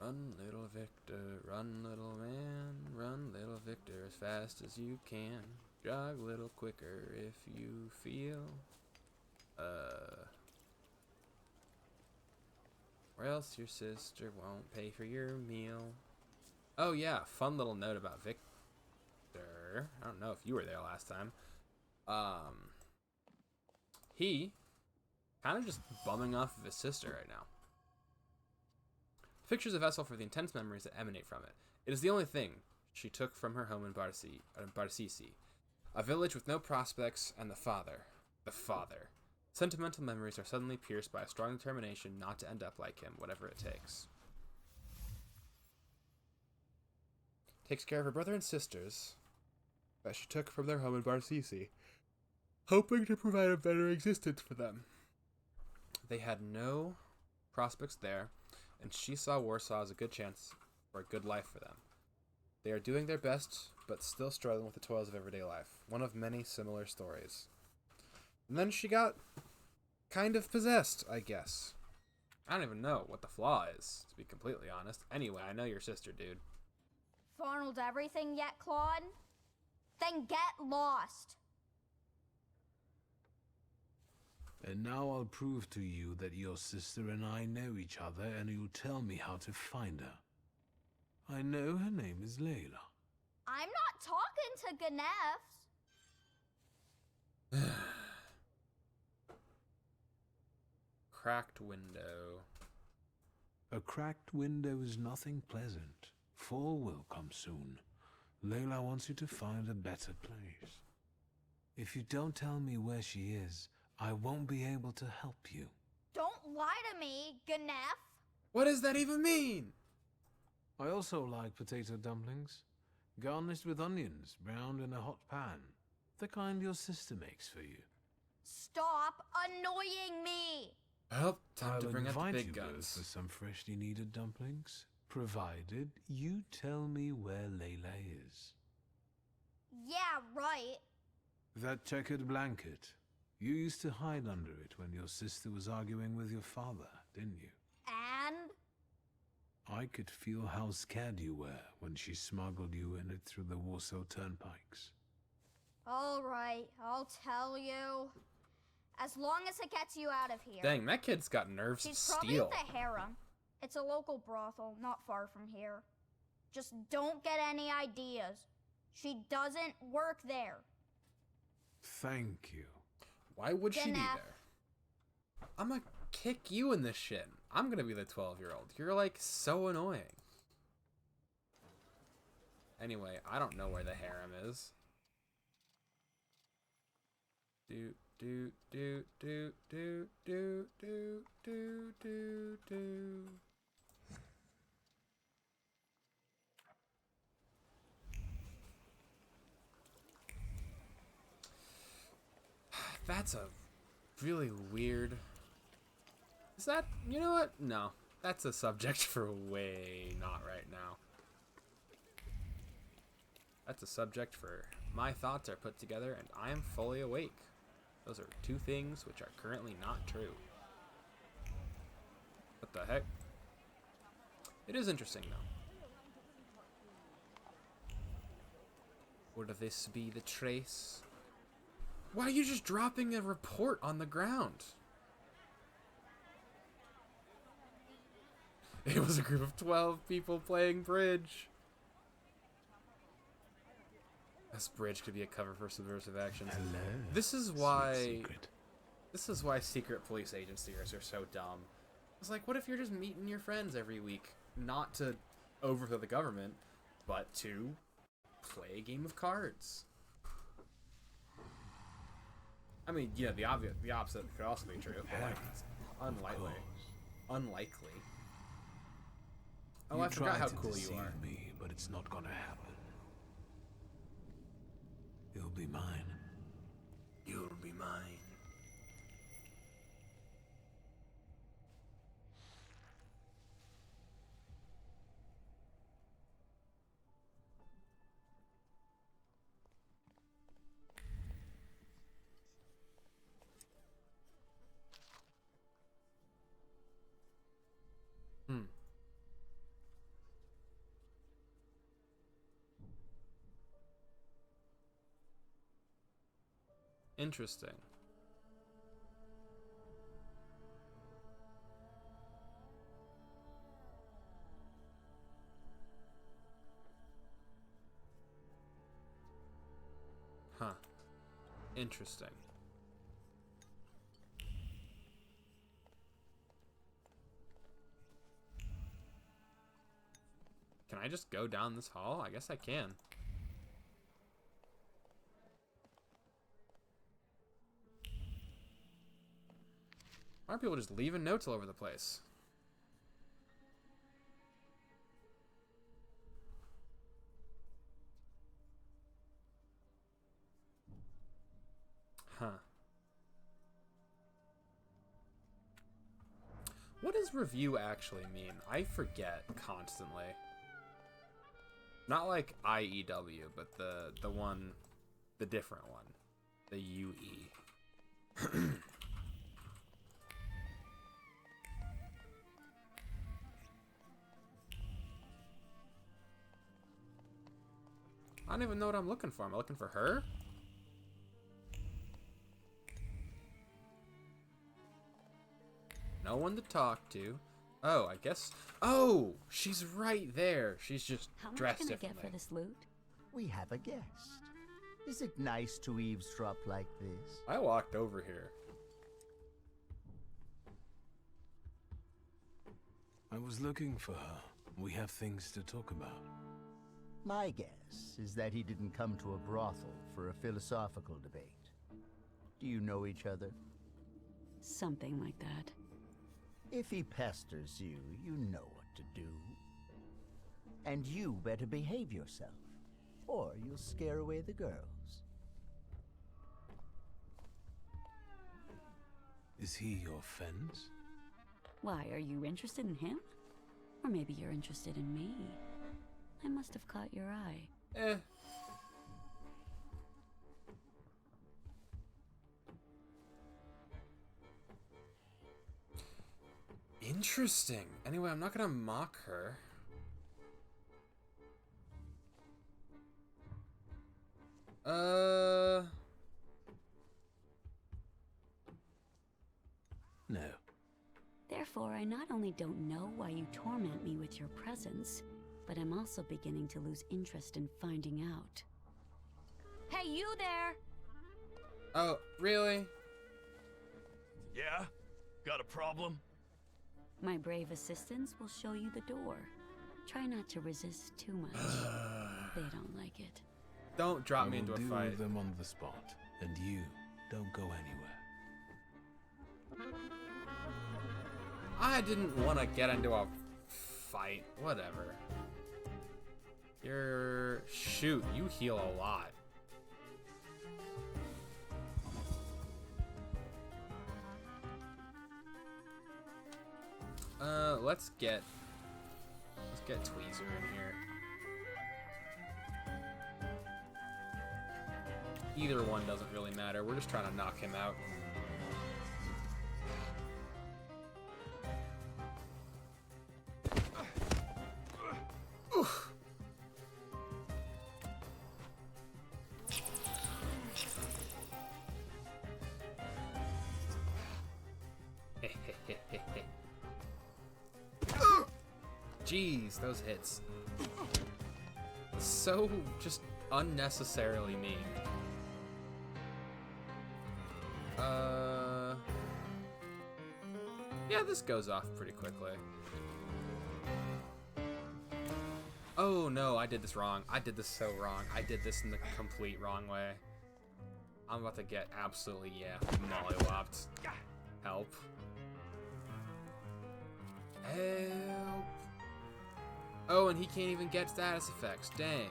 Run, little Victor, run, little man, run, little Victor, as fast as you can. Jog a little quicker if you feel, or else your sister won't pay for your meal. Oh yeah, fun little note about Victor. I don't know if you were there last time. He kind of just bumming off of his sister right now. Pictures a vessel for the intense memories that emanate from it. It is the only thing she took from her home in Barsisi, a village with no prospects, and the father. Sentimental memories are suddenly pierced by a strong determination not to end up like him, whatever it takes. Takes care of her brother and sisters that she took from their home in Barsisi, hoping to provide a better existence for them. They had no prospects there, and she saw Warsaw as a good chance for a good life for them. They are doing their best, but still struggling with the toils of everyday life. One of many similar stories. And then she got kind of possessed, I guess. I don't even know what the flaw is, to be completely honest. Anyway, I know your sister, dude. Farnelled everything yet, Claude? Then get lost. And now I'll prove to you that your sister and I know each other, and you'll tell me how to find her. I know her name is Layla. I'm not talking to Ganefs. Cracked window. A cracked window is nothing pleasant. Fall will come soon. Layla wants you to find a better place. If you don't tell me where she is, I won't be able to help you. Don't lie to me, Ganef. What does that even mean? I also like potato dumplings, garnished with onions, browned in a hot pan. The kind your sister makes for you. Stop annoying me. Well, time to I'll bring out the invite big you both guns. for some freshly kneaded dumplings, provided you tell me where Layla is. Yeah, right. That checkered blanket. You used to hide under it when your sister was arguing with your father, didn't you? And? I could feel how scared you were when she smuggled you in it through the Warsaw turnpikes. All right, I'll tell you. As long as it gets you out of here. Dang, that kid's got nerves of She's probably steel. at the harem. It's a local brothel, not far from here. Just don't get any ideas. She doesn't work there. Thank you. Why would she be Ganef. there? I'm gonna kick you in this shit. I'm gonna be the 12-year-old. You're like so annoying. Anyway, I don't know where the harem is. Do do do do do do do do do do. That's a really weird. Is that, you know what? No, that's a subject for way not right now. That's a subject for my thoughts are put together and I am fully awake. Those are two things which are currently not true. What the heck? It is interesting though. Would this be the trace? Why are you just dropping a report on the ground? It was a group of 12 people playing bridge. This bridge could be a cover for subversive actions. Hello. This is why secret police agencies are so dumb. It's like, what if you're just meeting your friends every week, not to overthrow the government, but to play a game of cards? I mean, yeah, the opposite could also be true, but like, it's unlikely. unlikely. Oh, I forgot how cool you are. Me, but it's not gonna happen. You'll be mine. You'll be mine. Interesting. Huh. Interesting. Can I just go down this hall? I guess I can. Why are people just leaving notes all over the place? Huh. What does review actually mean? I forget constantly. Not like IEW, but the one, the different one. The UE. I don't even know what I'm looking for. Am I looking for her? No one to talk to. Oh, I guess. Oh, she's right there. She's just dressed differently. How much can I get for this loot? We have a guest. Is it nice to eavesdrop like this? I walked over here. I was looking for her. We have things to talk about. My guess is that he didn't come to a brothel for a philosophical debate. Do you know each other? Something like that. If he pesters you, you know what to do. And you better behave yourself, or you'll scare away the girls. Is he your fence? Why, are you interested in him? Or maybe you're interested in me? I must have caught your eye. Interesting. Anyway, I'm not gonna mock her. No. Therefore, I not only don't know why you torment me with your presence, but I'm also beginning to lose interest in finding out. Hey, you there! Oh, really? Yeah? Got a problem? My brave assistants will show you the door. Try not to resist too much. They don't like it. Don't drop me into a I will fight. deal with them on the spot, and you don't go anywhere. I didn't want to get into a fight. Whatever. Shoot, you heal a lot. Let's get Tweezer in here. Either one doesn't really matter. We're just trying to knock him out. Oof. Jeez, those hits. So just unnecessarily mean. Yeah, this goes off pretty quickly. Oh no, I did this wrong. I did this so wrong. I did this in the complete wrong way. I'm about to get absolutely, mollywopped. Help. Oh, and he can't even get status effects. Dang.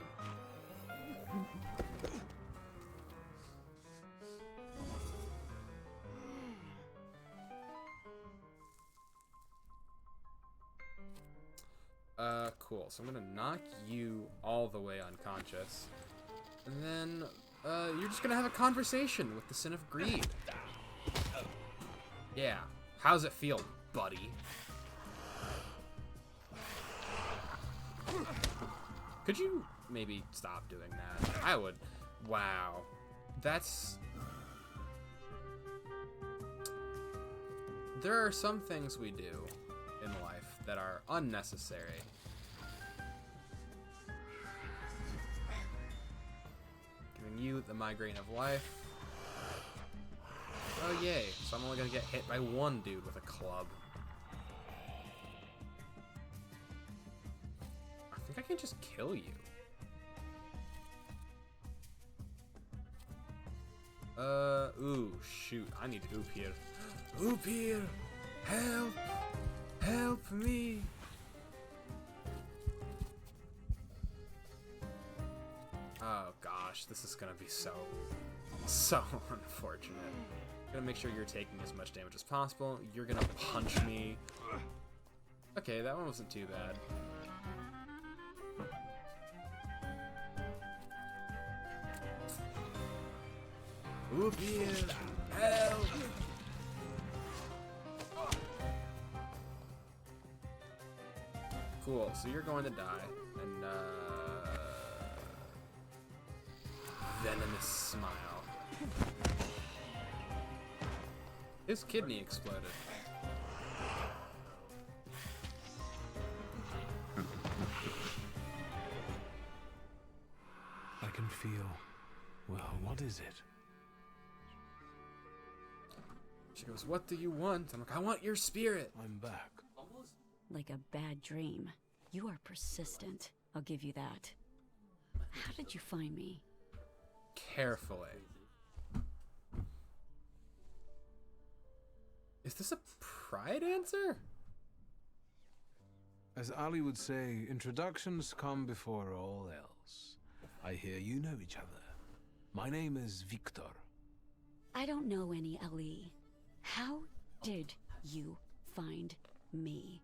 Cool. So I'm gonna knock you all the way unconscious. And then, you're just gonna have a conversation with the Sin of Greed. Yeah. How's it feel, buddy? Could you maybe stop doing that? I would. Wow. That's... There are some things we do in life that are unnecessary. Giving you the migraine of life. Oh yay, so I'm only gonna get hit by one dude with a club. I think I can just kill you. Ooh, shoot, I need Oop here. Oop here! Help! Help me! Oh gosh, this is gonna be so unfortunate. I'm gonna make sure you're taking as much damage as possible. You're gonna punch me. Okay, that one wasn't too bad. Oop here! Help! Cool, so you're going to die, and venomous smile. His kidney exploded. I can feel... Well, what is it? She goes, what do you want? I'm like, I want your spirit. I'm back. Like a bad dream. You are persistent. I'll give you that. How did you find me? Carefully. Is this a pride answer? As Ali would say, introductions come before all else. I hear you know each other. My name is Victor. I don't know any Ali. How did you find me?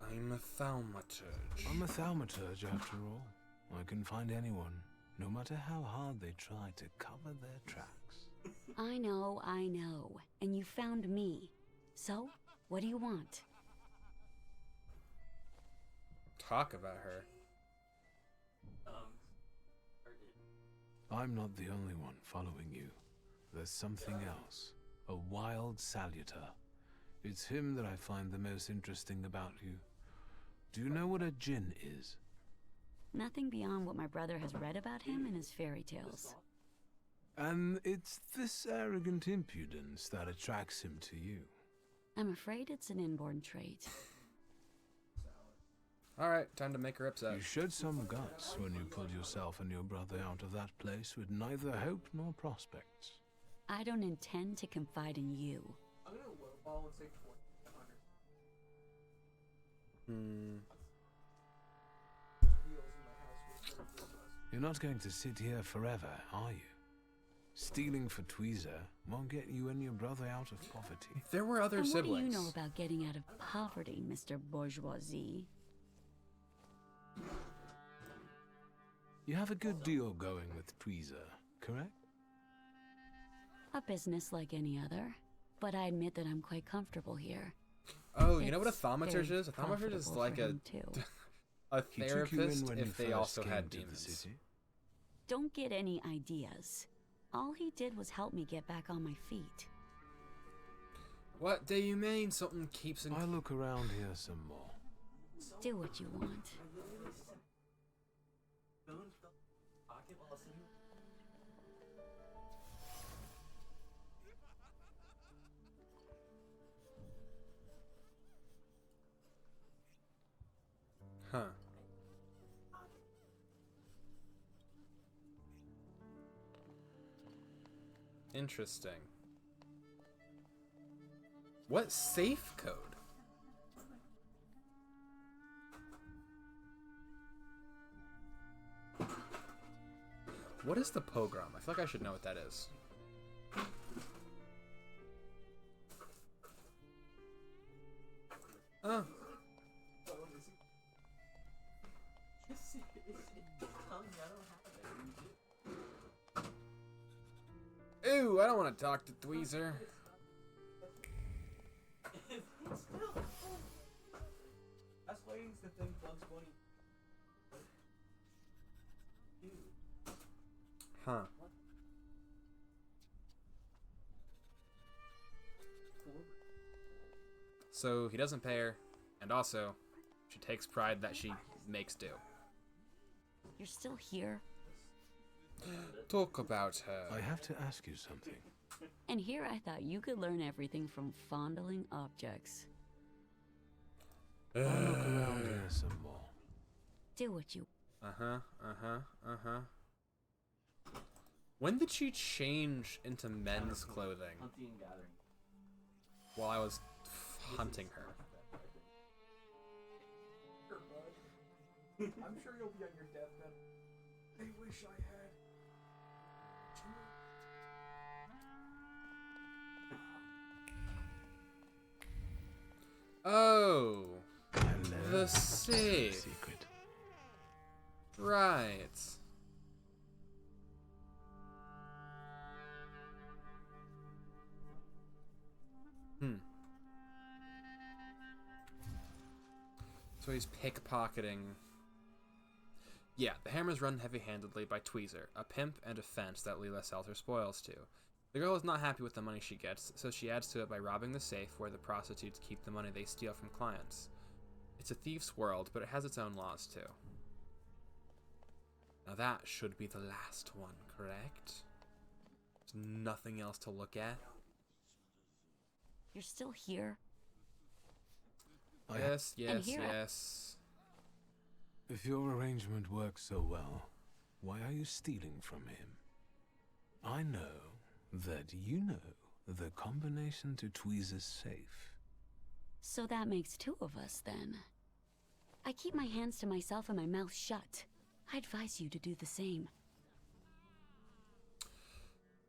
I'm a thaumaturge. I'm a thaumaturge, after all. I can find anyone, no matter how hard they try to cover their tracks. I know. And you found me. So, what do you want? Talk about her. I'm not the only one following you. There's something else. A wild saluter. It's him that I find the most interesting about you. Do you know what a djinn is? Nothing beyond what my brother has read about him in his fairy tales. And it's this arrogant impudence that attracts him to you. I'm afraid it's an inborn trait. Alright, time to make her upset. You showed some guts when you pulled yourself and your brother out of that place with neither hope nor prospects. I don't intend to confide in you. I'm gonna lowball and say 400. You're not going to sit here forever, are you? Stealing for Tweezer won't get you and your brother out of poverty. There were other siblings. What do you know about getting out of poverty, Mr. Bourgeoisie? You have a good deal going with Tweezer, correct? A business like any other, but I admit that I'm quite comfortable here. Oh, you know what a thaumaturge is? A thaumaturge is like a therapist if they also had demons. Don't get any ideas. All he did was help me get back on my feet. What do you mean something keeps in... I'll look around here some more. Do what you want. Huh. Interesting. What safe code? What is the pogrom? I feel like I should know what that is. Oh. Ooh, I don't want to talk to Tweezer. That's why he's the thing Bugs Bunny. Huh. So he doesn't pay her, and also, she takes pride that she makes do. You're still here? Talk about her. I have to ask you something. And here I thought you could learn everything from fondling objects. I'll look around here some more. Do what you... When did she change into men's clothing? Hunting and gathering. While I was hunting her. I'm sure you'll be on your deathbed. I wish I had. Oh, the safe. Secret. Right. So he's pickpocketing. Yeah, the Hammers run heavy-handedly by Tweezer, a pimp and a fence that Leela sells her spoils to. The girl is not happy with the money she gets, so she adds to it by robbing the safe where the prostitutes keep the money they steal from clients. It's a thief's world, but it has its own laws too. Now that should be the last one, correct? There's nothing else to look at. You're still here? Yes, yes, here yes. If your arrangement works so well, why are you stealing from him? I know that you know the combination to Tweezer's safe. So that makes two of us, then. I keep my hands to myself and my mouth shut. I advise you to do the same.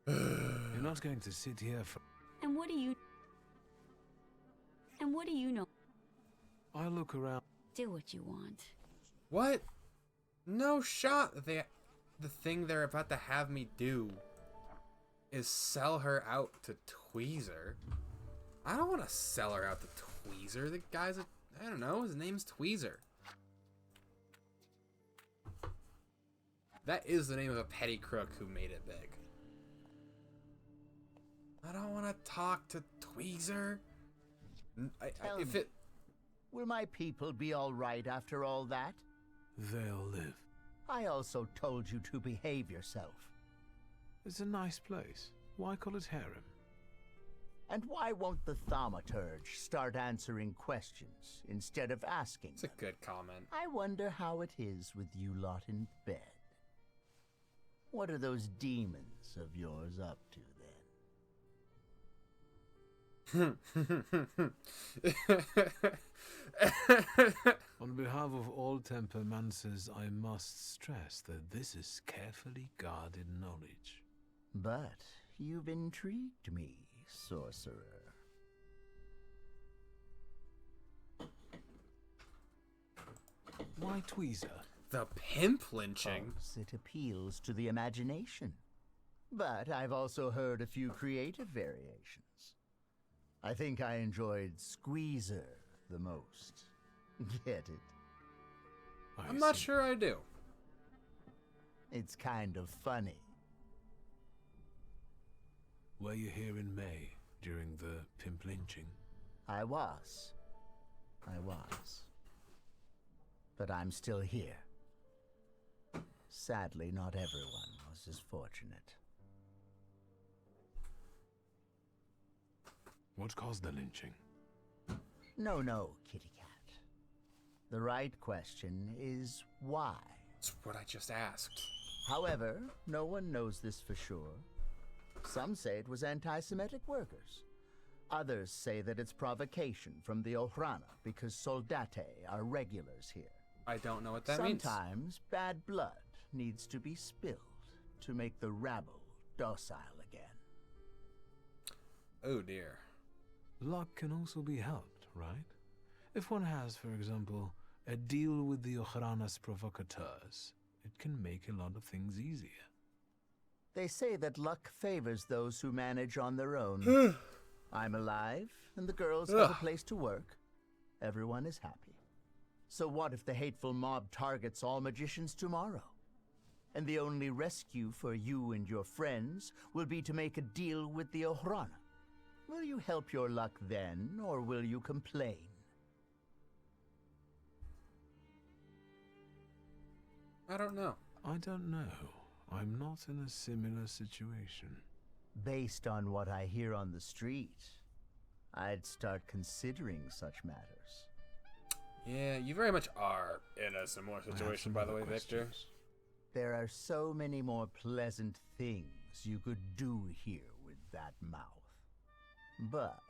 You're not going to sit here for... And what do you know? I'll look around. Do what you want. What? No shot. The thing they're about to have me do is sell her out to Tweezer. I don't want to sell her out to Tweezer. The guy's I don't know, his name's Tweezer. That is the name of a petty crook who made it big. I don't want to talk to Tweezer. If it... Will my people be all right after all that? They'll live. I also told you to behave yourself. It's a nice place. Why call it harem? And why won't the thaumaturge start answering questions instead of asking? It's a good comment. I wonder how it is with you lot in bed. What are those demons of yours up to On behalf of all Tempermancers, I must stress that this is carefully guarded knowledge. But you've intrigued me, sorcerer. Why Tweezer? The pimp lynching? It appeals to the imagination. But I've also heard a few creative variations. I think I enjoyed Squeezer the most. Get it? I'm not sure I do. It's kind of funny. Were you here in May during the pimp lynching? I was. But I'm still here. Sadly, not everyone was as fortunate. What caused the lynching? No, kitty cat. The right question is why? That's what I just asked. However, no one knows this for sure. Some say it was anti-Semitic workers. Others say that it's provocation from the Ohrana because soldate are regulars here. I don't know what that means. Sometimes bad blood needs to be spilled. to make the rabble docile again. Oh dear. Luck can also be helped, right? If one has, for example, a deal with the Ojranas provocateurs, it can make a lot of things easier. They say that luck favors those who manage on their own. I'm alive, and the girls have a place to work. Everyone is happy. So what if the hateful mob targets all magicians tomorrow? And the only rescue for you and your friends will be to make a deal with the Ojrana. Will you help your luck then, or will you complain? I don't know. I don't know. I'm not in a similar situation. Based on what I hear on the street, I'd start considering such matters. Yeah, you very much are in a similar situation, by the way, Victor. There are so many more pleasant things you could do here with that mouth. But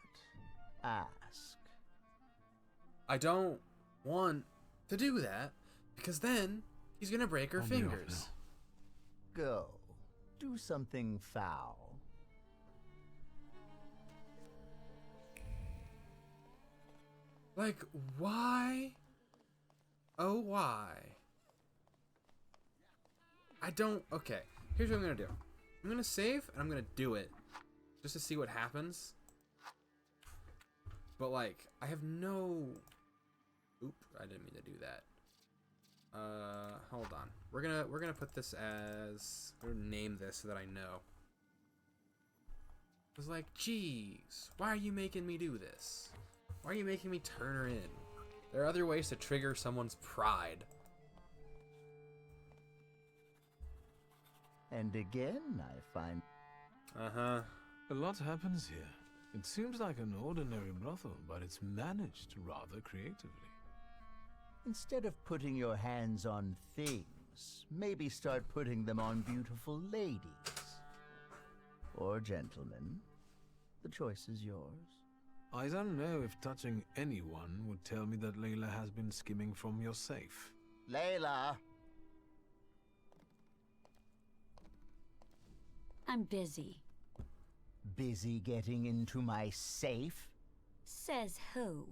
ask. I don't want to do that, because then he's gonna break her fingers. Go. Do something foul. Like, why? Oh, why? I don't... Okay, here's what I'm gonna do. I'm gonna save, and I'm gonna do it. Just to see what happens. But, like, I have no... Oop, I didn't mean to do that. Hold on. We're gonna put this as... We're gonna name this so that I know. It's like, geez, why are you making me do this? Why are you making me turn her in? There are other ways to trigger someone's pride. And again, I find... Uh-huh. A lot happens here. It seems like an ordinary brothel, but it's managed rather creatively. Instead of putting your hands on things, maybe start putting them on beautiful ladies. Or gentlemen. The choice is yours. I don't know if touching anyone would tell me that Layla has been skimming from your safe. Layla! I'm busy. Busy getting into my safe? Says who?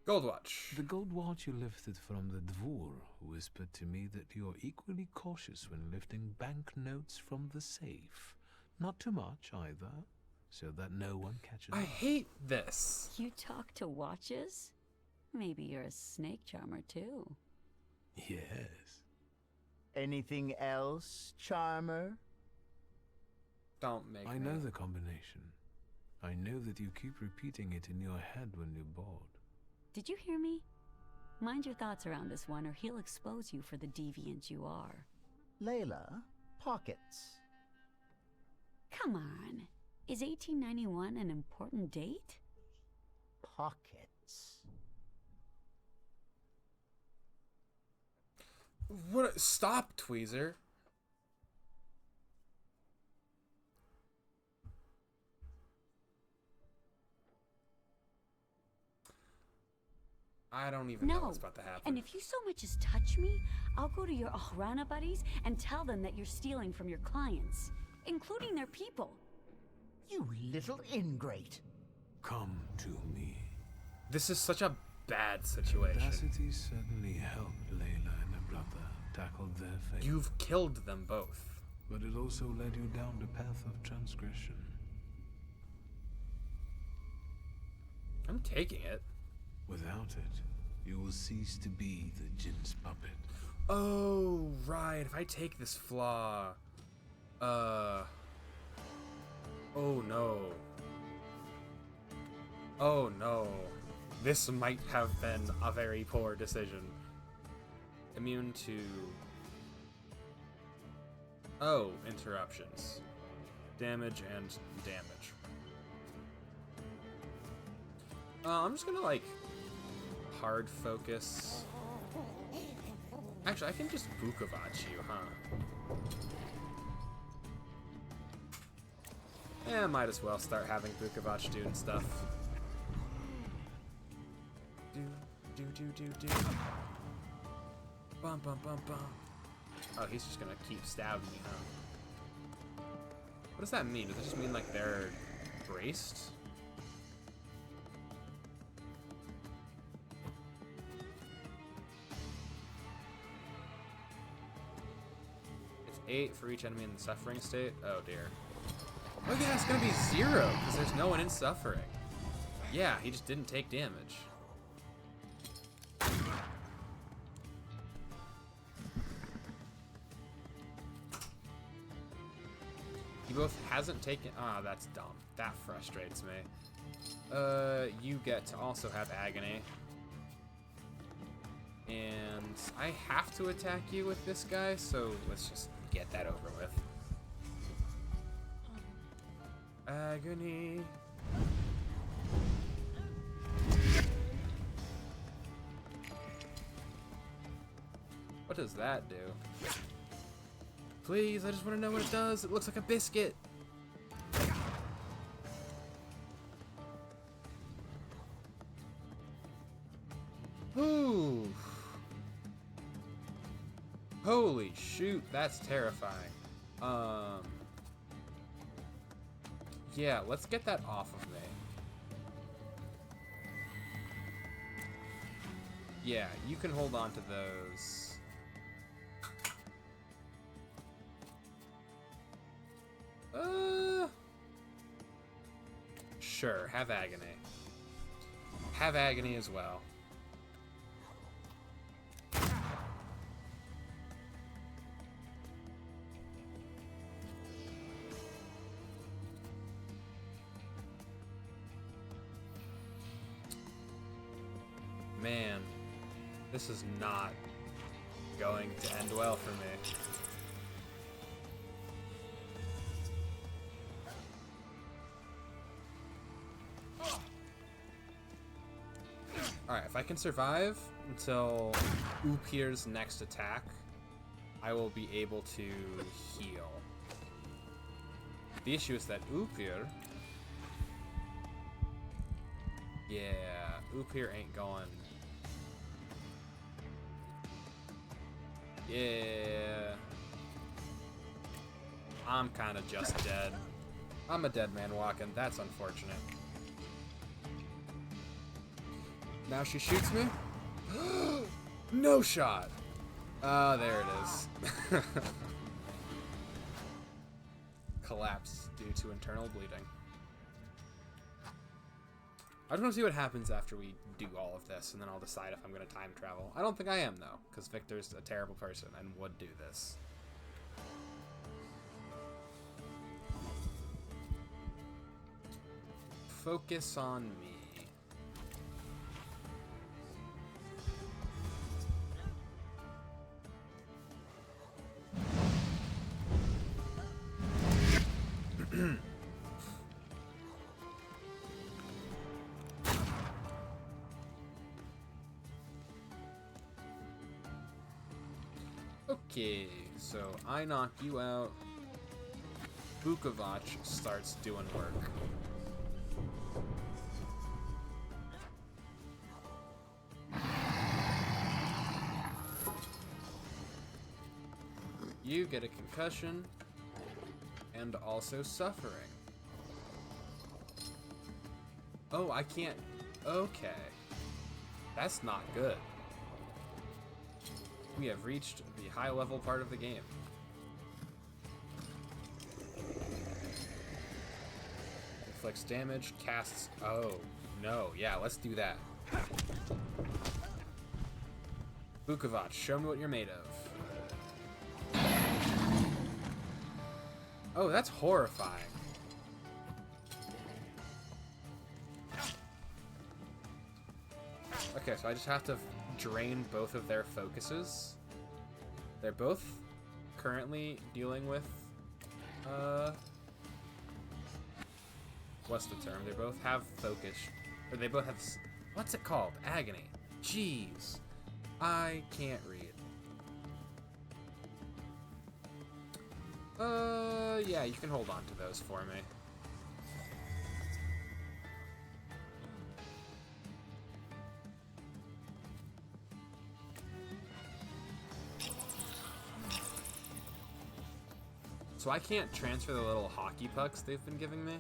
Goldwatch. The Goldwatch you lifted from the Dvor whispered to me that you're equally cautious when lifting banknotes from the safe. Not too much either, so that no one catches I hate this. You talk to watches? Maybe you're a snake charmer too. Yes. Anything else, charmer? Don't make I know the combination. I know that you keep repeating it in your head when you're bored. Did you hear me? Mind your thoughts around this one, or he'll expose you for the deviant you are. Layla, pockets. Come on. Is 1891 an important date? Pockets. What? Stop, Tweezer. I don't even know what's about to happen. And if you so much as touch me, I'll go to your Ojrana buddies and tell them that you're stealing from your clients, including their people. You little ingrate. Come to me. This is such a bad situation. Audacity certainly helped Layla and her brother tackle their fate. You've killed them both. But it also led you down the path of transgression. I'm taking it. Without it, you will cease to be the Jin's puppet. Oh, right. If I take this flaw... Oh, no. Oh, no. This might have been a very poor decision. Immune to... Oh, interruptions. Damage and damage. I'm just gonna, like... hard focus. Actually, I can just Vukovac you, huh? Yeah, might as well start having Vukovac doing stuff. Bum, bum, bum, bum. Oh, he's just gonna keep stabbing me, huh? What does that mean? Does it just mean like they're braced? It's 8 for each enemy in the suffering state. Oh dear. Oh yeah, it's gonna be 0 because there's no one in suffering. Yeah, he just didn't take damage. He both hasn't taken. Ah, that's dumb. That frustrates me. You get to also have agony. And I have to attack you with this guy, so let's just get that over with. Agony. What does that do? Please, I just want to know what it does. It looks like a biscuit. Ooh. Holy shoot, that's terrifying. Yeah, let's get that off of me. Yeah, you can hold on to those. Sure, have agony. Have agony as well. Man, this is not going to end well for me. Alright, if I can survive until Upir's next attack, I will be able to heal. The issue is that Upir... Yeah, Upir ain't going... Yeah... I'm kinda just dead. I'm a dead man walking, that's unfortunate. Now she shoots me? No shot! Ah, there it is. Collapse due to internal bleeding. I just want to see what happens after we do all of this, and then I'll decide if I'm going to time travel. I don't think I am, though, because Victor's a terrible person and would do this. Focus on me. Okay, so I knock you out. Vukovac starts doing work. You get a concussion and also suffering. Oh, I can't. Okay. That's not good. We have reached the high level part of the game. Inflicts damage, casts. Oh, no. Yeah, let's do that. Vukovac, show me what you're made of. Oh, that's horrifying. Okay, so I just have to drain both of their focuses. They're both currently dealing with, what's the term? They both have focus, or they both have, what's it called? Agony. Jeez. I can't read. Yeah, you can hold on to those for me. So I can't transfer the little hockey pucks they've been giving me.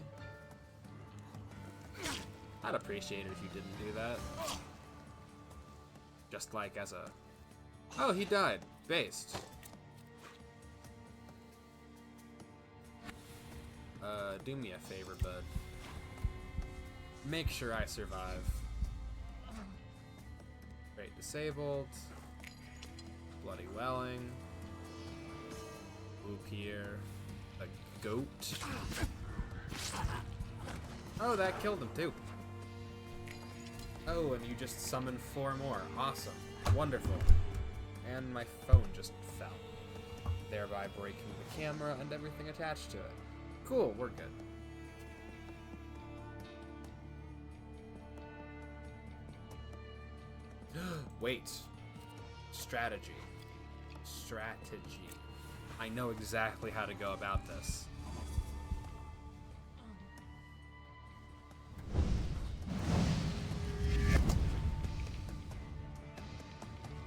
I'd appreciate it if you didn't do that. Just like as a... Oh, he died. Based. Do me a favor, bud. Make sure I survive. Great disabled. Bloody Welling. Loop here. A goat. Oh, that killed him too. Oh, and you just summoned 4 more. Awesome. Wonderful. And my phone just fell, thereby breaking the camera and everything attached to it. Cool, we're good. Wait. Strategy. Strategy. I know exactly how to go about this.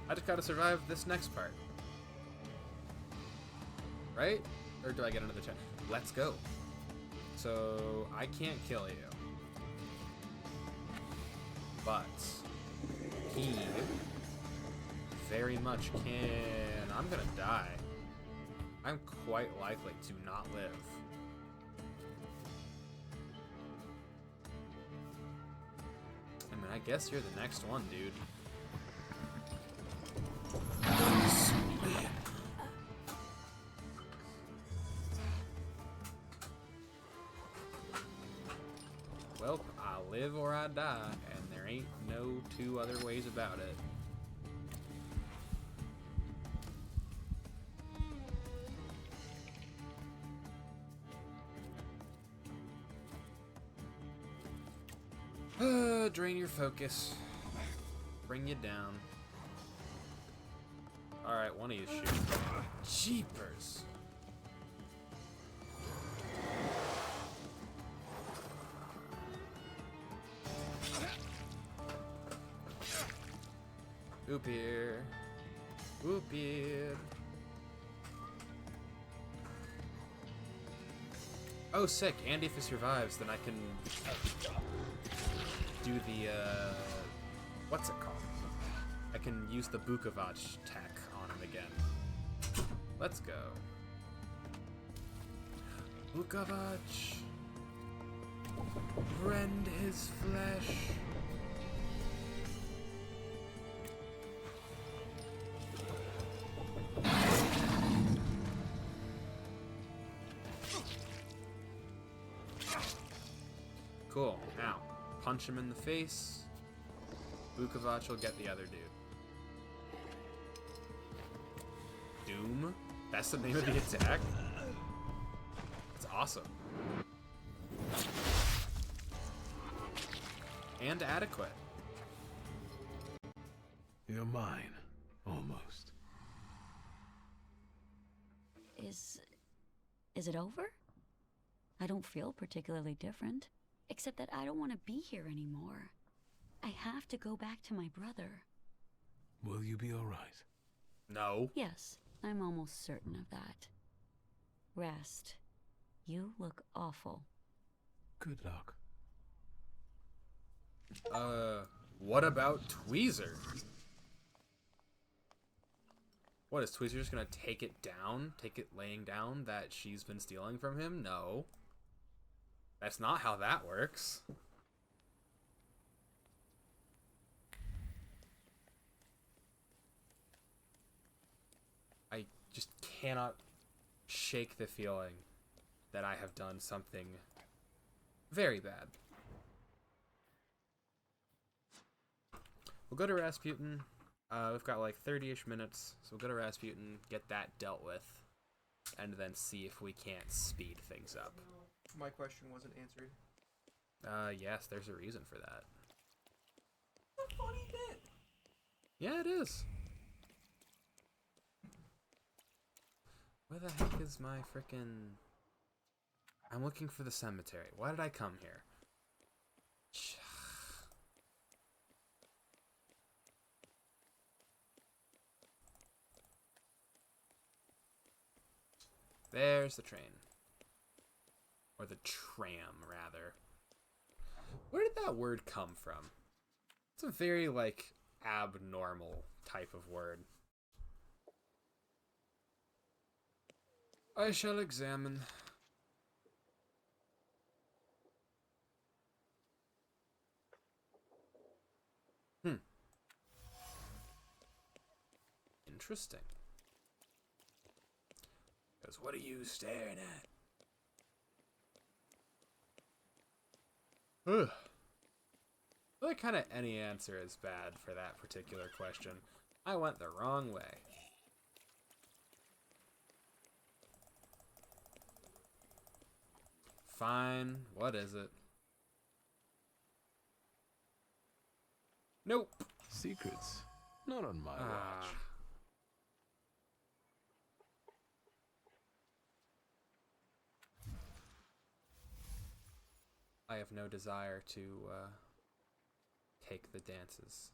I just gotta survive this next part. Right? Or do I get another chance? Let's go. So, I can't kill you. But, he very much can. I'm gonna die. I'm quite likely to not live. I mean, I guess you're the next one, dude. Well, I live or I die, and there ain't no 2 other ways about it. Drain your focus. Bring you down. Alright, one of you shoot. Jeepers. Oop here. Oop here. Oh, sick. And if he survives, then I can do the, what's it called? I can use the Bukovac tech on him again. Let's go. Bukovac. Rend his flesh. Cool. Now, punch him in the face. Bukovac will get the other dude. Doom? That's the name of the attack? It's awesome. And adequate. You're mine. Almost. Is it over? I don't feel particularly different. Except that I don't want to be here anymore. I have to go back to my brother. Will you be alright? No. Yes, I'm almost certain of that. Rest. You look awful. Good luck. What about Tweezer? What, is Tweezer just gonna take it down? Take it laying down that she's been stealing from him? No. That's not how that works. I just cannot shake the feeling that I have done something very bad. We'll go to Rasputin. We've got like 30-ish minutes, so we'll go to Rasputin, get that dealt with, and then see if we can't speed things up. My question wasn't answered. Yes, there's a reason for that. It's a funny bit. Yeah, it is. Where the heck is my frickin'... I'm looking for the cemetery. Why did I come here? There's the train. Or the tram, rather. Where did that word come from? It's a very, like, abnormal type of word. I shall examine. Interesting. Because what are you staring at? Ugh. I feel like kind of any answer is bad for that particular question. I went the wrong way. Fine. What is it? Nope. Secrets. Not on my watch. I have no desire to take the dances.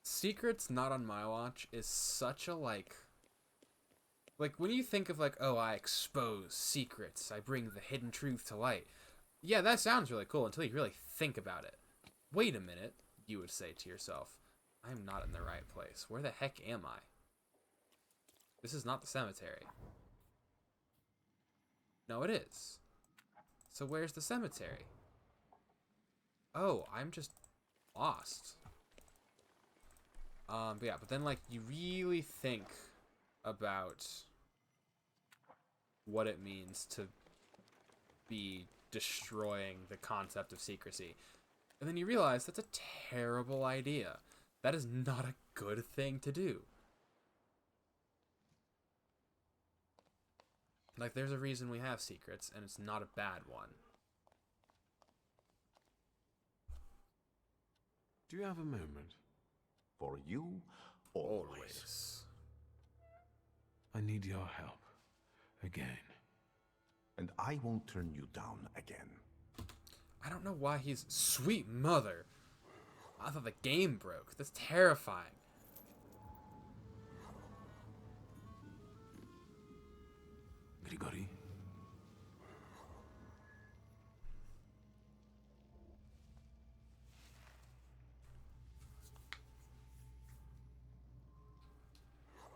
Secrets not on my watch is such a like when you think of like, oh, I expose secrets, I bring the hidden truth to light. Yeah, that sounds really cool until you really think about it. Wait a minute, you would say to yourself. I'm not in the right place. Where the heck am I? This is not the cemetery. No, it is. So where's the cemetery? Oh, I'm just lost. But yeah, but then like you really think about what it means to be destroying the concept of secrecy. And then you realize that's a terrible idea. That is not a good thing to do. Like, there's a reason we have secrets, and it's not a bad one. Do you have a moment? For you, always. I need your help. Again. And I won't turn you down again. I don't know why he's... Sweet mother! I thought the game broke. That's terrifying. Grigori?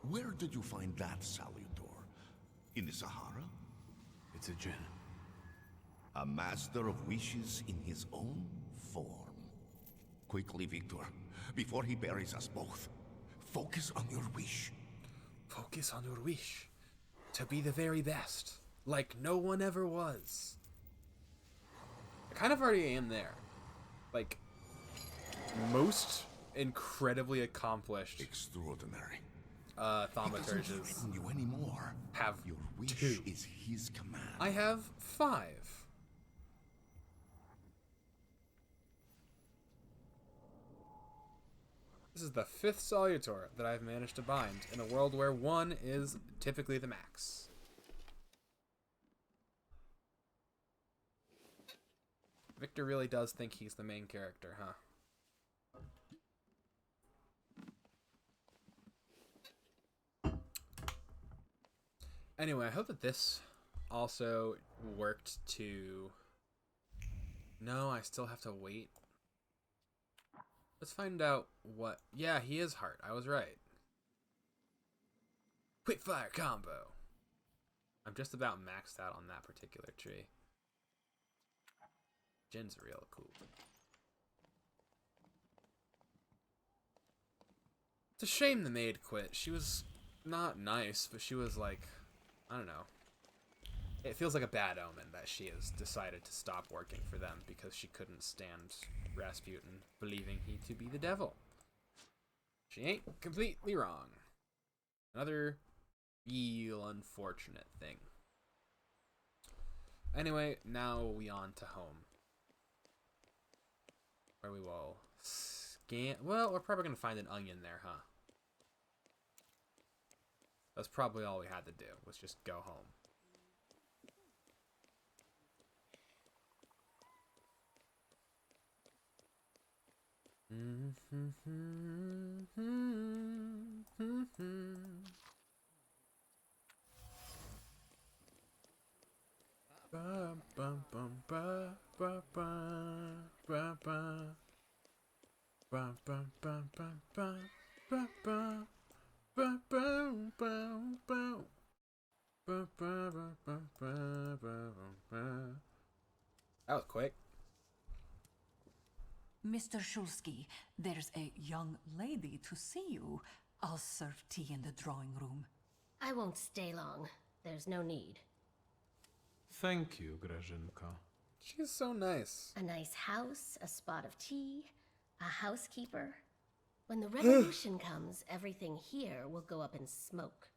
Where did you find that Salutor? In the Sahara? It's a djinn. A master of wishes in his own form. Quickly, Victor, before he buries us both, focus on your wish. Focus on your wish. To be the very best. Like no one ever was. I kind of already am there. Like, most incredibly accomplished... Extraordinary. Thaumaturges you anymore. Have your wish 2. Is his command. I have 5. This is the 5th Salutor that I've managed to bind in a world where 1 is typically the max. Victor really does think he's the main character, huh? Anyway, I hope that this also worked to... No, I still have to wait. Let's find out what... Yeah, he is heart. I was right. Quick fire combo. I'm just about maxed out on that particular tree. Jin's real cool. It's a shame the maid quit. She was not nice, but she was like... I don't know. It feels like a bad omen that she has decided to stop working for them because she couldn't stand Rasputin believing he to be the devil. She ain't completely wrong. Another real unfortunate thing. Anyway, now we on to home. Where we will scan... Well, we're probably going to find an onion there, huh? That's probably all we had to do, was just go home. That was quick. Mr. Shulsky, there's a young lady to see you. I'll serve tea in the drawing room. I won't stay long. There's no need. Thank you, Grażynka. She's so nice. A nice house, a spot of tea, a housekeeper. When the revolution comes, everything here will go up in smoke.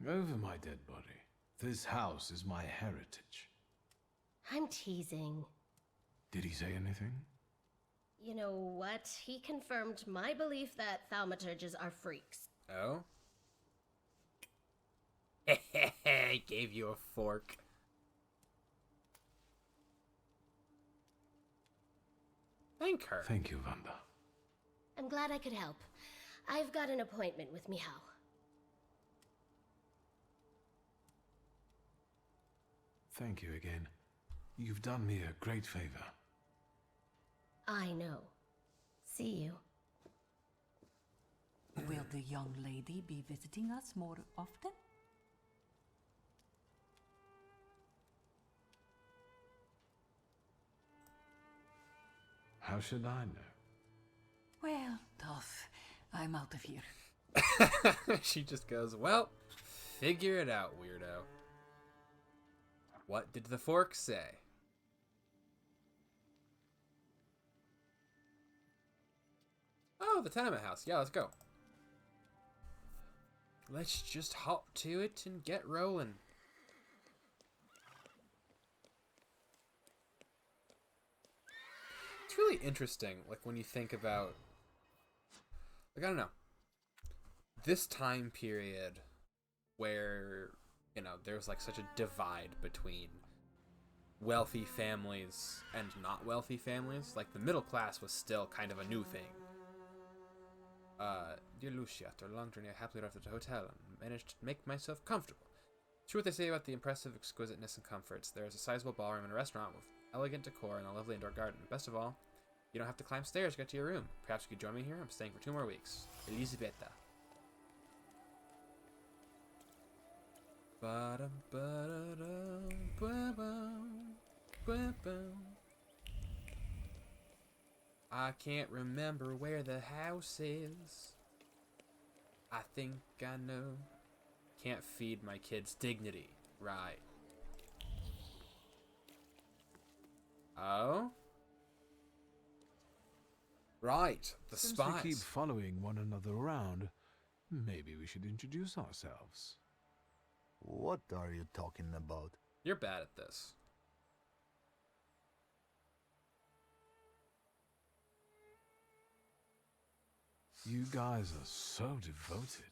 Over my dead body. This house is my heritage. I'm teasing. Did he say anything? You know what? He confirmed my belief that thaumaturges are freaks. Oh? I gave you a fork. Thank her. Thank you, Wanda. I'm glad I could help. I've got an appointment with Michał. Thank you again. You've done me a great favor. I know. See you. Will the young lady be visiting us more often? How should I know? Well, tough. I'm out of here. She just goes, well, figure it out, weirdo. What did the fork say? Oh, the tenement house. Yeah, let's go. Let's just hop to it and get rolling. It's really interesting, like, when you think about... Like, I don't know. This time period where, you know, there's, like, such a divide between wealthy families and not wealthy families. Like, the middle class was still kind of a new thing. Dear Lucia, after a long journey, I happily arrived at the hotel and managed to make myself comfortable. True what they say about the impressive exquisiteness and comforts. There is a sizable ballroom and a restaurant with elegant decor and a lovely indoor garden. Best of all, you don't have to climb stairs to get to your room. Perhaps you could join me here? I'm staying for 2 more weeks. Elisabetta. I can't remember where the house is. I think I know. Can't feed my kids dignity. Right. Oh? Right, the Since spies. we keep following one another around, maybe we should introduce ourselves. What are you talking about? You're bad at this. You guys are so devoted.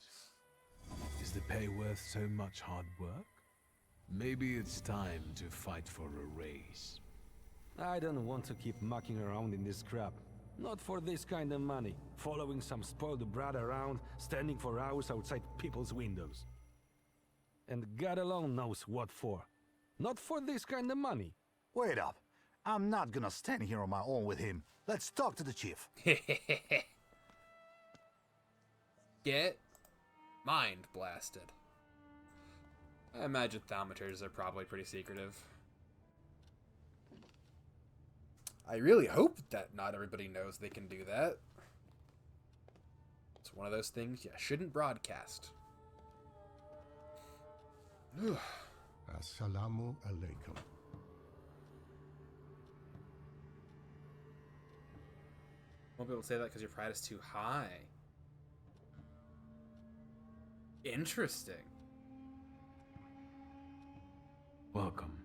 Is the pay worth so much hard work? Maybe it's time to fight for a raise. I don't want to keep mucking around in this crap. Not for this kind of money. Following some spoiled brat around, standing for hours outside people's windows. And God alone knows what for. Not for this kind of money. Wait up. I'm not gonna stand here on my own with him. Let's talk to the chief. Get mind blasted. I imagine thaumaturges are probably pretty secretive. I really hope that not everybody knows they can do that. It's one of those things you shouldn't broadcast. Assalamu alaikum. Won't be able to say that because your pride is too high. Interesting. Welcome.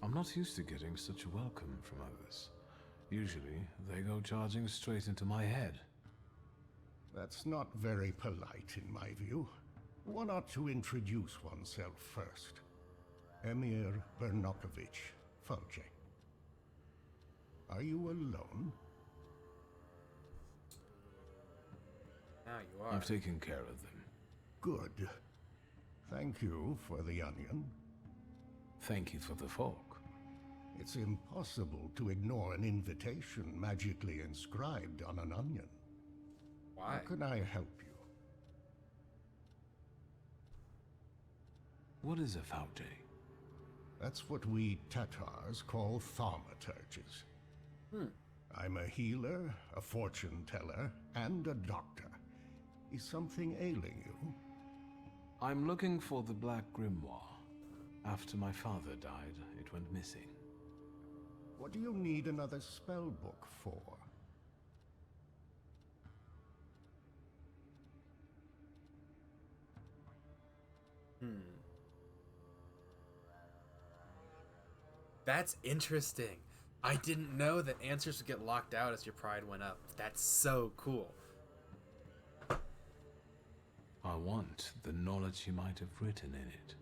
I'm not used to getting such a welcome from others. Usually, they go charging straight into my head. That's not very polite in my view. One ought to introduce oneself first. Emir Bernakovich, Falje. Are you alone? Now you are. I've taken care of them. Good. Thank you for the onion. Thank you for the fork. It's impossible to ignore an invitation magically inscribed on an onion. Why? How can I help you? What is a Falje? That's what we Tatars call thaumaturges. I'm a healer, a fortune teller, and a doctor. Is something ailing you? I'm looking for the Black Grimoire. After my father died, it went missing. What do you need another spell book for? That's interesting. I didn't know that answers would get locked out as your pride went up. That's so cool. I want the knowledge he might have written in it.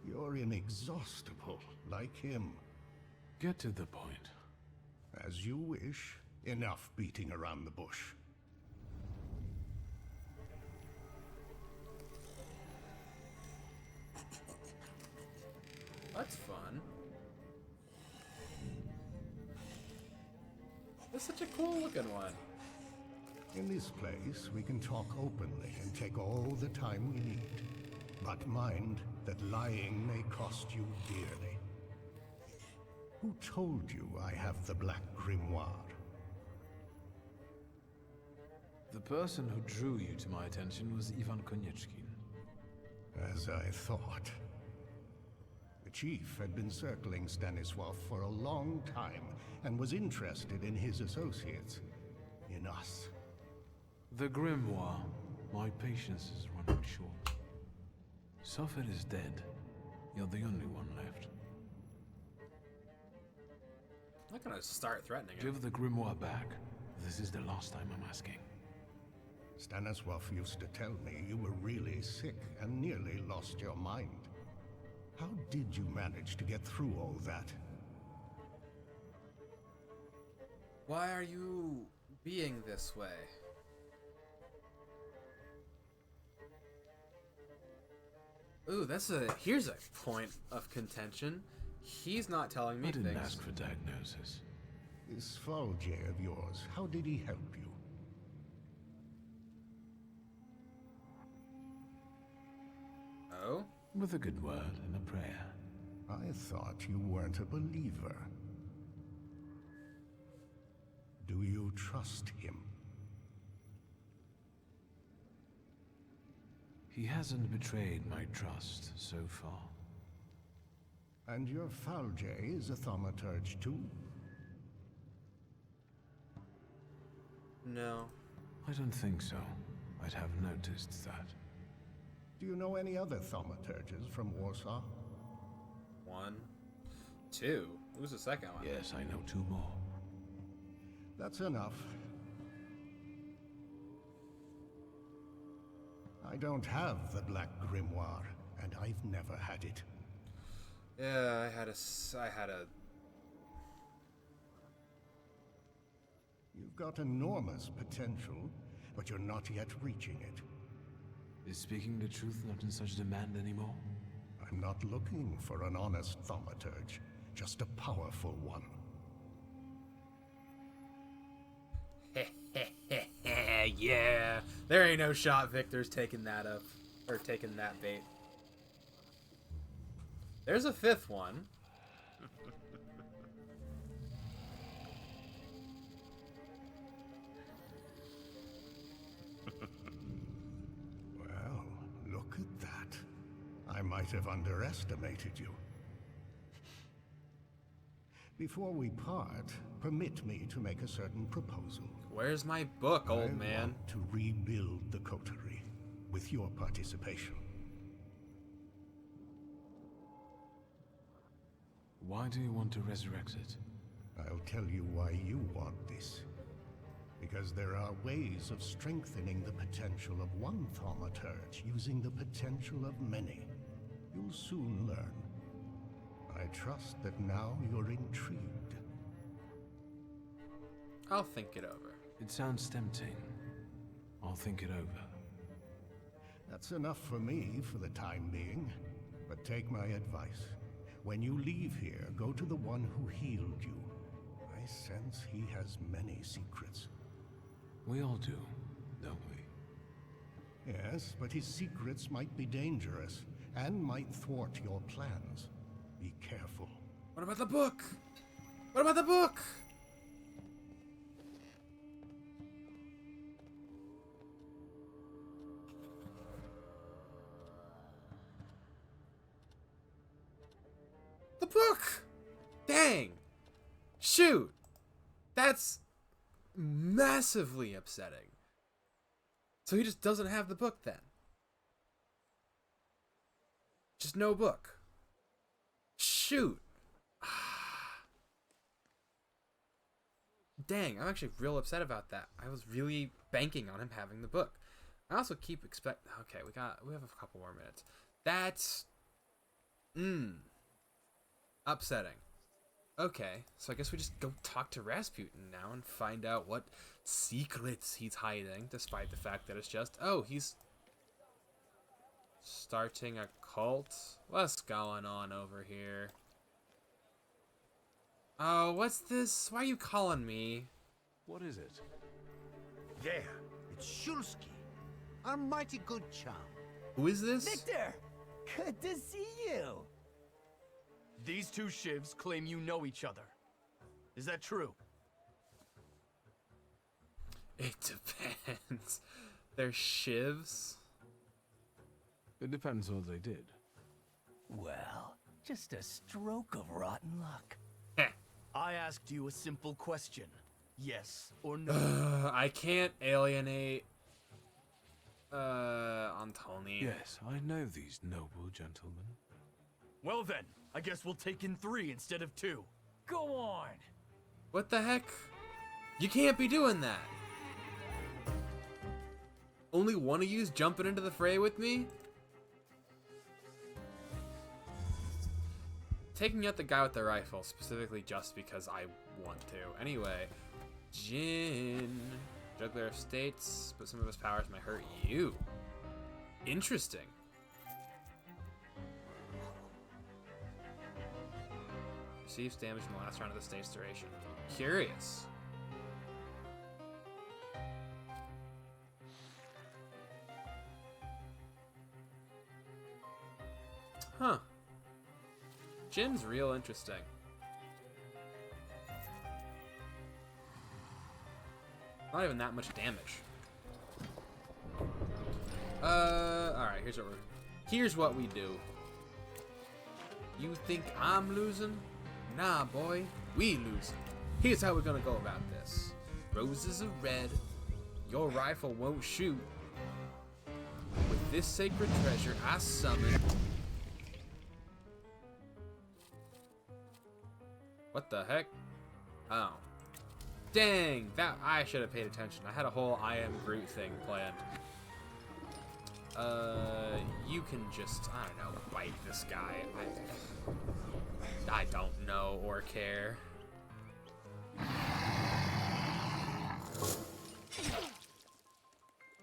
You're inexhaustible, like him. Get to the point. As you wish. Enough beating around the bush. That's fun. That's such a cool looking one. In this place, we can talk openly and take all the time we need. But mind that lying may cost you dearly. Who told you I have the Black Grimoire? The person who drew you to my attention was Ivan Konieczkin. As I thought. The chief had been circling Stanisław for a long time and was interested in his associates. In us. The Grimoire. My patience is running short. Sofir is dead. You're the only one left. I'm not gonna start threatening him. Give the Grimoire back. This is the last time I'm asking. Stanisław used to tell me you were really sick and nearly lost your mind. How did you manage to get through all that? Why are you being this way? Ooh, here's a point of contention. He's not telling me I didn't things. ask for diagnosis. This Falje of yours, how did he help you? Oh? With a good word and a prayer. I thought you weren't a believer. Do you trust him? He hasn't betrayed my trust so far. And your Falje is a thaumaturge too? No. I don't think so. I'd have noticed that. Do you know any other thaumaturges from Warsaw? 1, 2. Who's the second one? Yes, I know 2 more. That's enough. I don't have the Black Grimoire, and I've never had it. Yeah, I had a... You've got enormous potential, but you're not yet reaching it. Is speaking the truth not in such demand anymore? I'm not looking for an honest thaumaturge, just a powerful one. Yeah, there ain't no shot Victor's taking that up, or taking that bait. There's a 5th one. Well, look at that. I might have underestimated you. Before we part, permit me to make a certain proposal. Where's my book, old man? I want to rebuild the coterie, with your participation. Why do you want to resurrect it? I'll tell you why you want this. because there are ways of strengthening the potential of one thaumaturge using the potential of many. You'll soon learn. I trust that now you're intrigued. I'll think it over. It sounds tempting. I'll think it over. That's enough for me for the time being. But take my advice. When you leave here, go to the one who healed you. I sense he has many secrets. We all do, don't we? Yes, but his secrets might be dangerous and might thwart your plans. Be careful. What about the book? What about the book? The book! Dang! Shoot! That's massively upsetting. So he just doesn't have the book then. Just no book. Shoot. Dang, I'm actually real upset about that. I was really banking on him having the book. I also keep okay, we have a couple more minutes. That's upsetting. Okay, so I guess we just go talk to Rasputin now and find out what secrets he's hiding, despite the fact that it's just, oh, he's starting a cult? What's going on over here? Oh, what's this? Why are you calling me? What is it? There, it's Shulsky, our mighty good chum. Who is this? Victor! Good to see you! These two shivs claim you know each other. Is that true? It depends. They're shivs? It depends what they did. Well, just a stroke of rotten luck. I asked you a simple question. Yes or no? I can't alienate Antoni. Yes, I know these noble gentlemen. Well then, I guess we'll take in 3 instead of 2. Go on! What the heck? You can't be doing that. Only one of you's jumping into the fray with me? Taking out the guy with the rifle, specifically just because I want to. Anyway, Jin. Juggler of States, but some of his powers might hurt you. Interesting. Receives damage in the last round of the state's duration. Curious. Huh. Jin's real interesting. Not even that much damage. Alright, here's what we do. You think I'm losing? Nah, boy, we losing. Here's how we're gonna go about this. Roses are red. Your rifle won't shoot. With this sacred treasure, I summon. What the heck? Oh. Dang, that I should have paid attention. I had a whole I am Groot thing planned. You can just, I don't know, bite this guy. I don't know or care.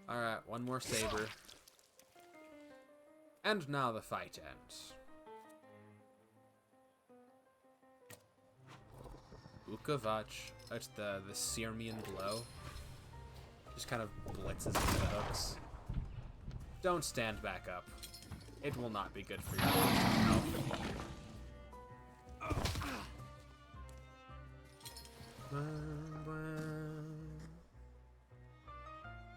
Alright, one more saber. And now the fight ends. Ukavach. That's the Sirmian blow. Just kind of blitzes into the hooks. Don't stand back up. It will not be good for you.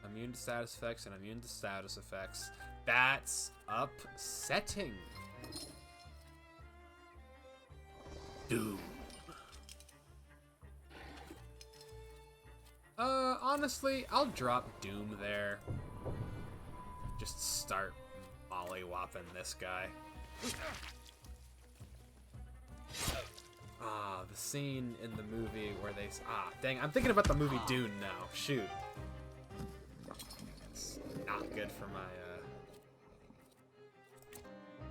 Immune to status effects and immune to status effects. That's upsetting. Doom. Honestly, I'll drop Doom there. Just start molly-whopping this guy. the scene in the movie where they... dang, I'm thinking about the movie Dune now. Shoot. It's not good for my,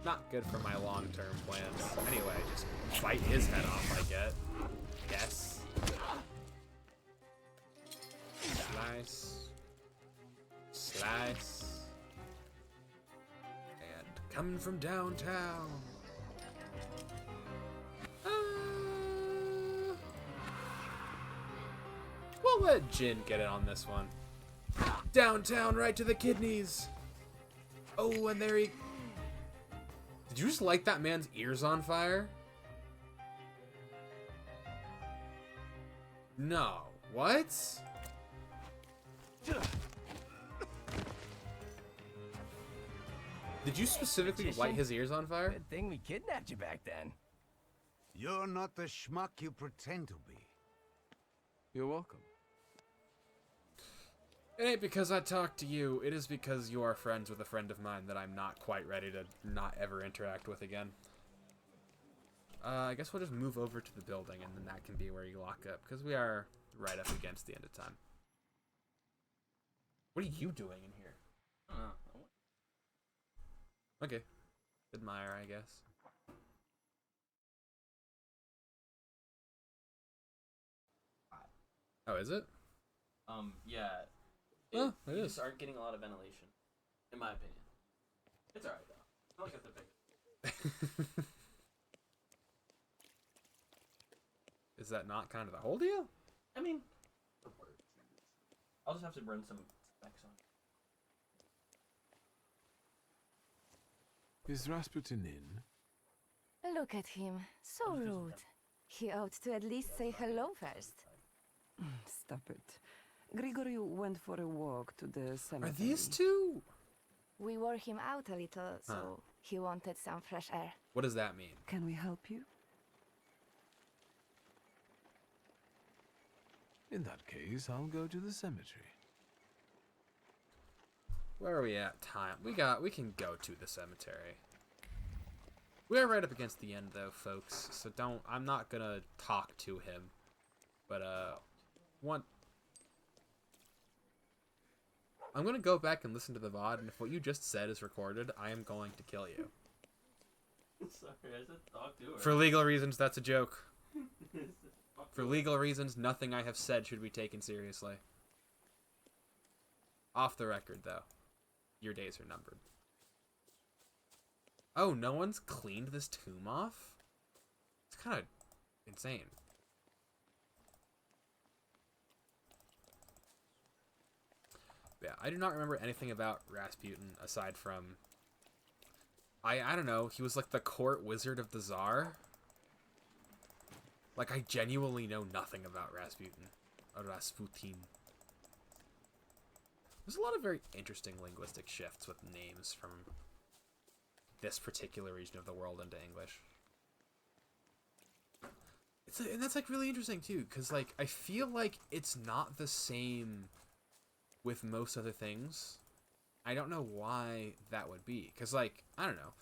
not good for my long-term plans. Anyway, just bite his head off, I get. Yes. Slice. Slice. And coming from downtown. We'll let Jin get it on this one. Downtown, right to the kidneys. Oh, and there he... Did you just light that man's ears on fire? No. What? Did you specifically light his ears on fire? Good thing we kidnapped you back then. You're not the schmuck you pretend to be. You're welcome. It ain't because I talked to you. It is because you are friends with a friend of mine that I'm not quite ready to not ever interact with again. I guess we'll just move over to the building, and then that can be where you lock up, because we are right up against the end of time. What are you doing in here? Okay. Admire, I guess. Oh, is it? Yeah. Oh, it you is. just aren't getting a lot of ventilation, in my opinion. It's alright though. I'll get the big. Is that not kind of the whole deal? I mean, I'll just have to run some specs on. Is Rasputin in? Look at him. So rude. He ought to at least say hello first. Stop it. Grigory went for a walk to the cemetery. Are these two? We wore him out a little, so he wanted some fresh air. What does that mean? Can we help you? In that case, I'll go to the cemetery. Where are we at time? We can go to the cemetery. We're right up against the end though, folks. So I'm not gonna talk to him. But I'm gonna go back and listen to the VOD, and if what you just said is recorded, I am going to kill you. Sorry, I said talk to her. For legal reasons, that's a joke. For legal reasons, nothing I have said should be taken seriously. Off the record, though. Your days are numbered. Oh, no one's cleaned this tomb off? It's kind of insane. Yeah, I do not remember anything about Rasputin aside from... I don't know, he was like the court wizard of the Tsar? Like, I genuinely know nothing about Rasputin. Or Rasputin. There's a lot of very interesting linguistic shifts with names from this particular region of the world into English. And that's, like, really interesting, too, because, like, I feel like it's not the same with most other things. I don't know why that would be, because, like, I don't know.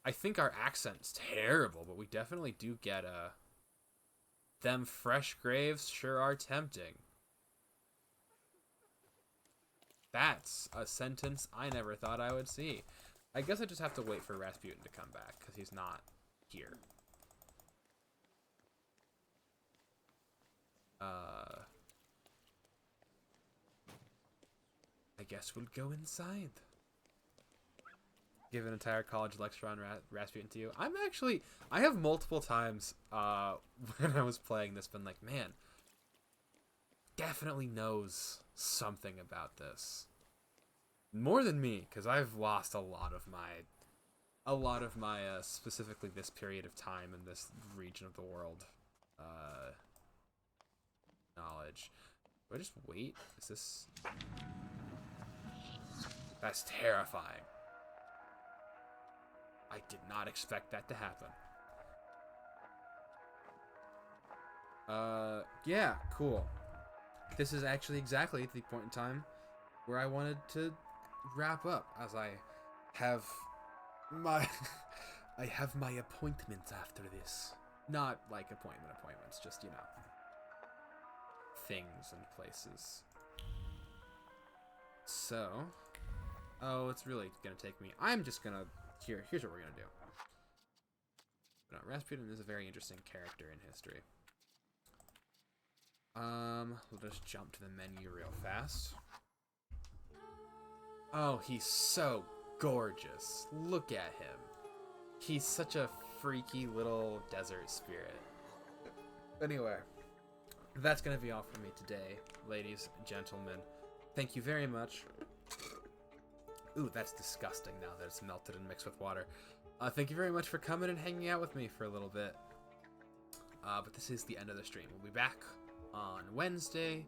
I think our accent's terrible, but we definitely do get them fresh graves sure are tempting. That's a sentence I never thought I would see. I guess I just have to wait for Rasputin to come back, because he's not here. I guess we'll go inside. Give an entire college lecture on Rasputin to you. I have multiple times when I was playing this been like, man, definitely knows something about this. More than me, because I've lost a lot of my specifically this period of time in this region of the world knowledge. Do I just wait? Is this... That's terrifying. I did not expect that to happen. Yeah, cool. This is actually exactly the point in time where I wanted to wrap up, as I have my I have my appointment after this. Not like appointments, just, you know, things and places. So, oh, it's really gonna take me. I'm just gonna, here's what we're gonna do. Rasputin is a very interesting character in history. We'll just jump to the menu real fast. Oh, he's so gorgeous. Look at him. He's such a freaky little desert spirit. Anyway, that's gonna be all for me today, ladies and gentlemen. Thank you very much. Ooh, that's disgusting now that it's melted and mixed with water. Thank you very much for coming and hanging out with me for a little bit. But this is the end of the stream. We'll be back on Wednesday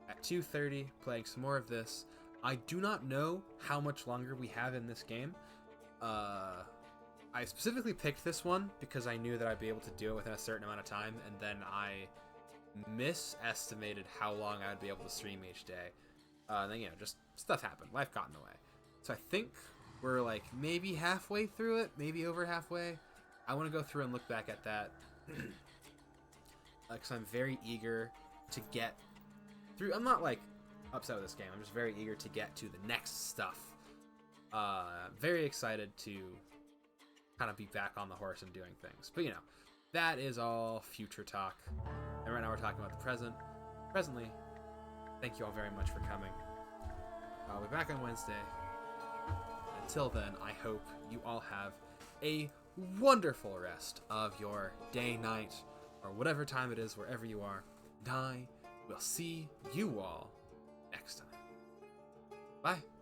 at 2:30 playing some more of this. I do not know how much longer we have in this game. I specifically picked this one because I knew that I'd be able to do it within a certain amount of time, and then I misestimated how long I'd be able to stream each day. Then, you know, just stuff happened. Life got in the way. So I think we're like maybe halfway through it, maybe over halfway. I want to go through and look back at that because I'm very eager to get through. I'm not like upset with this game. I'm just very eager to get to the next stuff. Very excited to kind of be back on the horse and doing things. But you know, that is all future talk. And right now we're talking about the present. Presently, thank you all very much for coming. I'll be back on Wednesday. Until then, I hope you all have a wonderful rest of your day, night, or whatever time it is, wherever you are. And I will see you all next time. Bye.